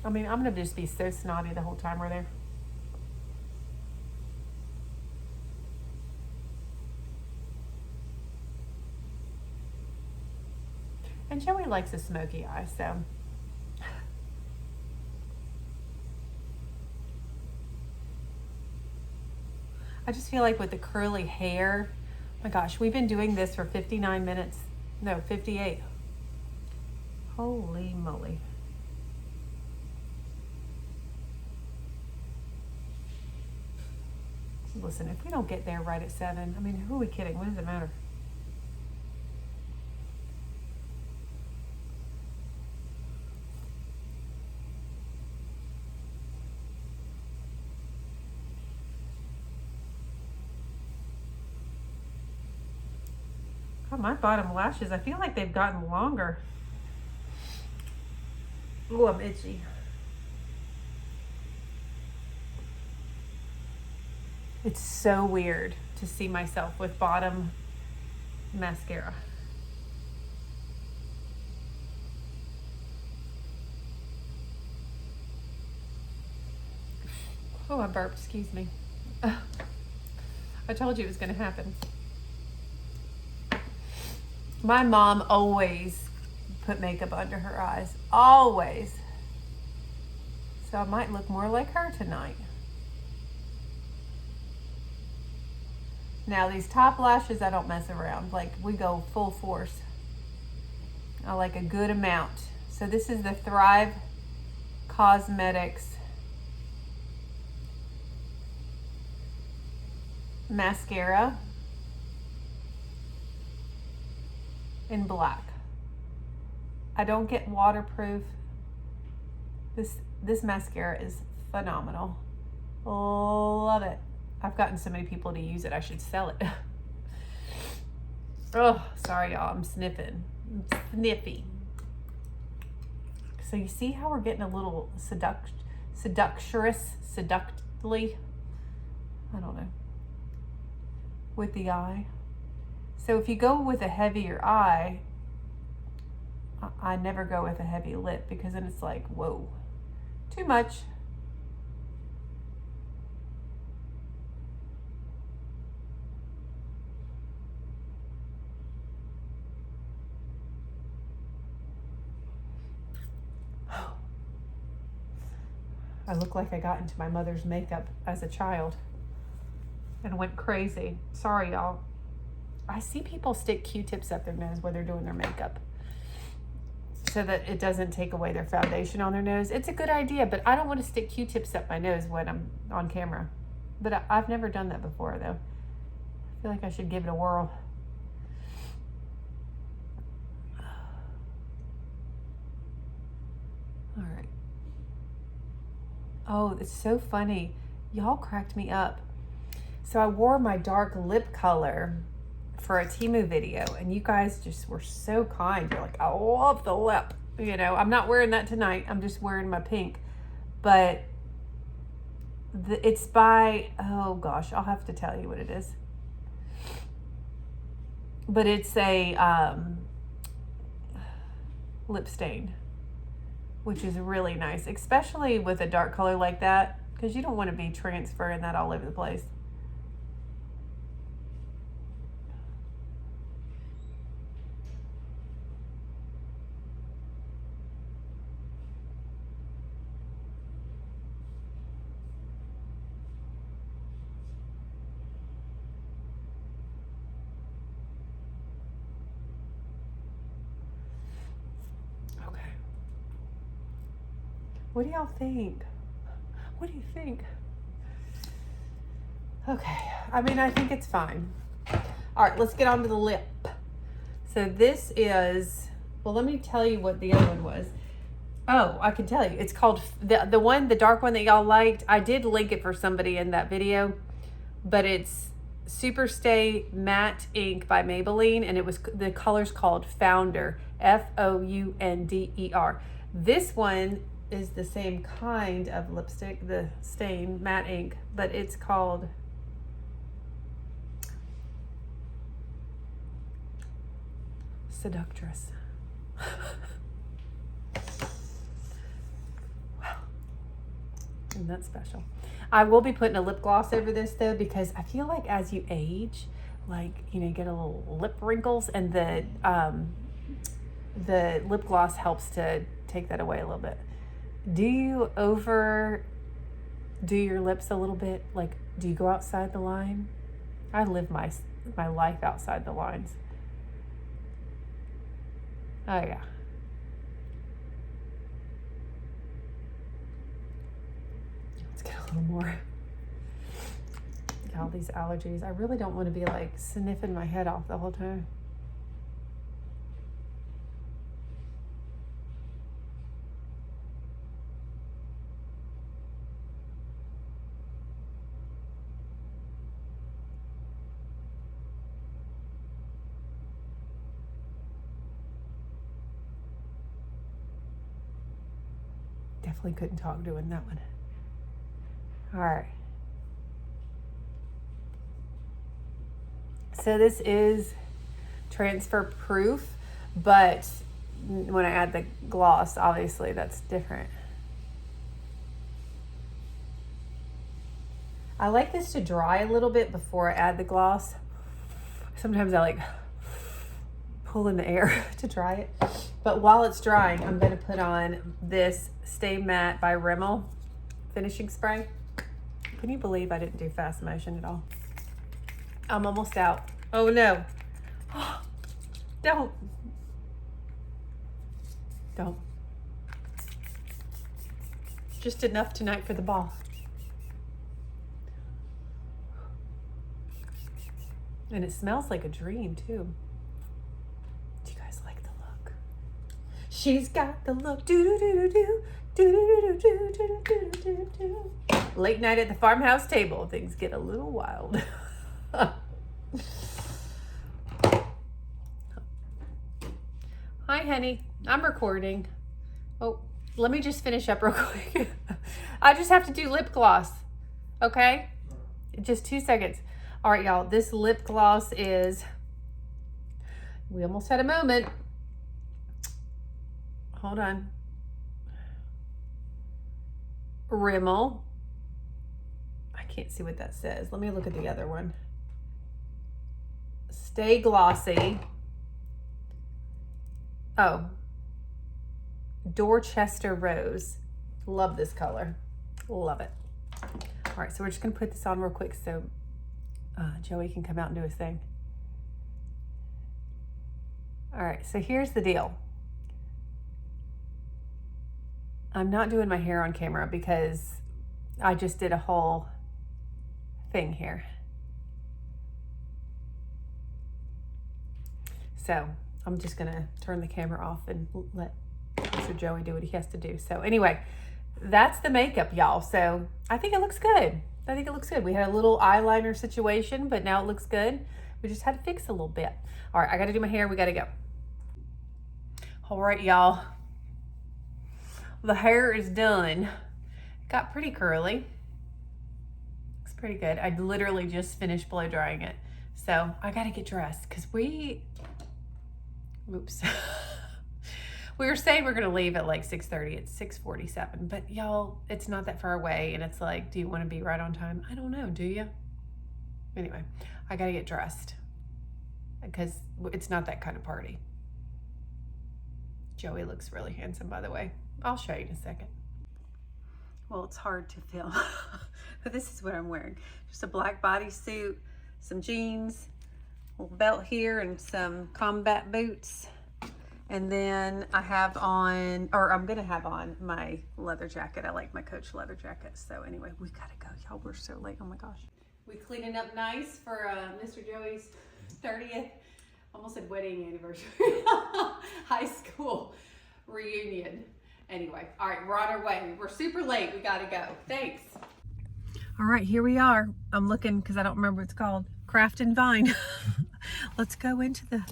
I mean, I'm going to just be so snotty the whole time we're there. And Joey likes a smoky eye, so. I just feel like with the curly hair, oh my gosh, we've been doing this for 59 minutes. No, 58. Holy moly. Listen, if we don't get there right at 7, I mean, who are we kidding? What does it matter? Oh, my bottom lashes, I feel like they've gotten longer. Oh, I'm itchy. It's so weird to see myself with bottom mascara. Oh, I burped, excuse me. I told you it was going to happen. My mom always put makeup under her eyes, always. So I might look more like her tonight. Now these top lashes, I don't mess around. Like, we go full force. I like a good amount. So this is the Thrive Cosmetics mascara in black. I don't get waterproof. This mascara is phenomenal. Love it. I've gotten so many people to use it, I should sell it. Oh, sorry y'all, I'm sniffing. I'm sniffy. So you see how we're getting a little seductress, seductly? I don't know. With the eye. So if you go with a heavier eye, I never go with a heavy lip because then it's like, whoa, too much. I look like I got into my mother's makeup as a child and went crazy. Sorry, y'all. I see people stick Q-tips up their nose when they're doing their makeup so that it doesn't take away their foundation on their nose. It's a good idea, but I don't want to stick Q-tips up my nose when I'm on camera. But I've never done that before, though. I feel like I should give it a whirl. All right. Oh, it's so funny. Y'all cracked me up. So I wore my dark lip color for a Temu video, and you guys just were so kind. You're like, I love the lip. You know, I'm not wearing that tonight. I'm just wearing my pink. But it's by, oh gosh, I'll have to tell you what it is. But it's a lip stain, which is really nice, especially with a dark color like that, because you don't want to be transferring that all over the place. What do y'all think? What do you think? Okay, I mean, I think it's fine. All right, let's get on to the lip. So this is, well, let me tell you what the other one was. Oh, I can tell you. It's called, the dark one that y'all liked. I did link it for somebody in that video, but it's Super Stay Matte Ink by Maybelline, and the color's called Founder, Founder. This one is the same kind of lipstick, the stain matte ink, but it's called Seductress. Wow, isn't that special? I will be putting a lip gloss over this though, because I feel like as you age, like, you know, you get a little lip wrinkles, and the lip gloss helps to take that away a little bit. Do you overdo your lips a little bit? Like, do you go outside the line? I live my life outside the lines. Oh yeah. Let's get a little more. All these allergies. I really don't want to be like sniffing my head off the whole time. Definitely couldn't talk doing that one. All right. So this is transfer proof, but when I add the gloss, obviously that's different. I like this to dry a little bit before I add the gloss. Sometimes I like pull in the air to dry it. But while it's drying, I'm gonna put on this Stay Matte by Rimmel finishing spray. Can you believe I didn't do fast motion at all? I'm almost out. Oh no. Don't. Just enough tonight for the ball. And it smells like a dream too. Do you guys like the look? She's got the look. Late night at the farmhouse table. Things get a little wild. Hi, honey. I'm recording. Oh, let me just finish up real quick. I just have to do lip gloss. Okay? Just 2 seconds. All right, y'all. This lip gloss is... We almost had a moment. Hold on. Rimmel. I can't see what that says. Let me look at the other one. Stay Glossy. Oh. Dorchester Rose. Love this color. Love it. All right, so we're just gonna put this on real quick so Joey can come out and do his thing. All right, so here's the deal. I'm not doing my hair on camera because I just did a whole thing here. So I'm just gonna turn the camera off and let Mr. Joey do what he has to do. So anyway, that's the makeup, y'all. So I think it looks good. I think it looks good. We had a little eyeliner situation, but now it looks good. We just had to fix a little bit. All right, I gotta do my hair. We gotta go. All right, y'all. The hair is done. It got pretty curly. Looks pretty good. I literally just finished blow drying it. So I gotta get dressed because oops. We were saying we're gonna leave at like 6:30. It's 6:47, but y'all, it's not that far away. And it's like, do you wanna be right on time? I don't know, do you? Anyway, I gotta get dressed because it's not that kind of party. Joey looks really handsome, by the way. I'll show you in a second. Well, it's hard to film, but this is what I'm wearing. Just a black bodysuit, some jeans, a little belt here, and some combat boots. And then I have on, or I'm gonna have on my leather jacket. I like my Coach leather jacket. So anyway, we gotta go. Y'all, we're so late, oh my gosh. We cleaning up nice for Mr. Joey's 30th, almost said wedding anniversary, high school reunion. Anyway, all right, we're on our way. We're super late, we gotta go. Thanks. All right, here we are. I'm looking, because I don't remember what it's called, Craft and Vine. Let's go into the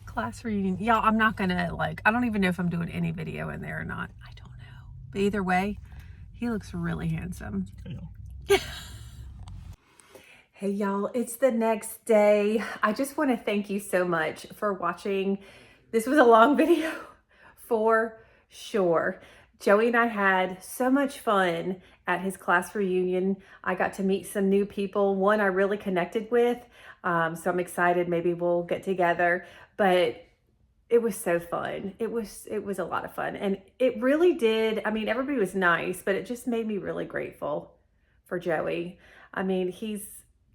class reunion. Y'all, I'm not gonna I don't even know if I'm doing any video in there or not. I don't know. But either way, he looks really handsome. Yeah. Hey y'all, it's the next day. I just want to thank you so much for watching. This was a long video for sure. Joey and I had so much fun at his class reunion. I got to meet some new people, one I really connected with. So I'm excited, maybe we'll get together, but it was so fun. It was a lot of fun. And it really did. I mean, everybody was nice, but it just made me really grateful for Joey. I mean, he's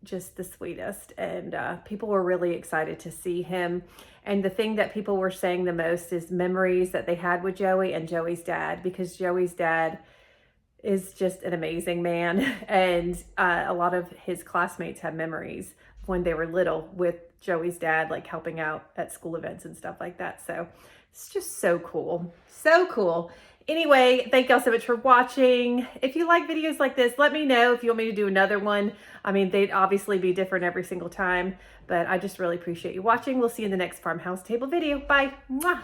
just the sweetest, and people were really excited to see him. And the thing that people were saying the most is memories that they had with Joey and Joey's dad, because Joey's dad is just an amazing man. And a lot of his classmates have memories when they were little with Joey's dad, like helping out at school events and stuff like that. So it's just so cool. So cool. Anyway, thank y'all so much for watching. If you like videos like this, let me know if you want me to do another one. I mean, they'd obviously be different every single time, but I just really appreciate you watching. We'll see you in the next Farmhouse Table video. Bye. Mwah.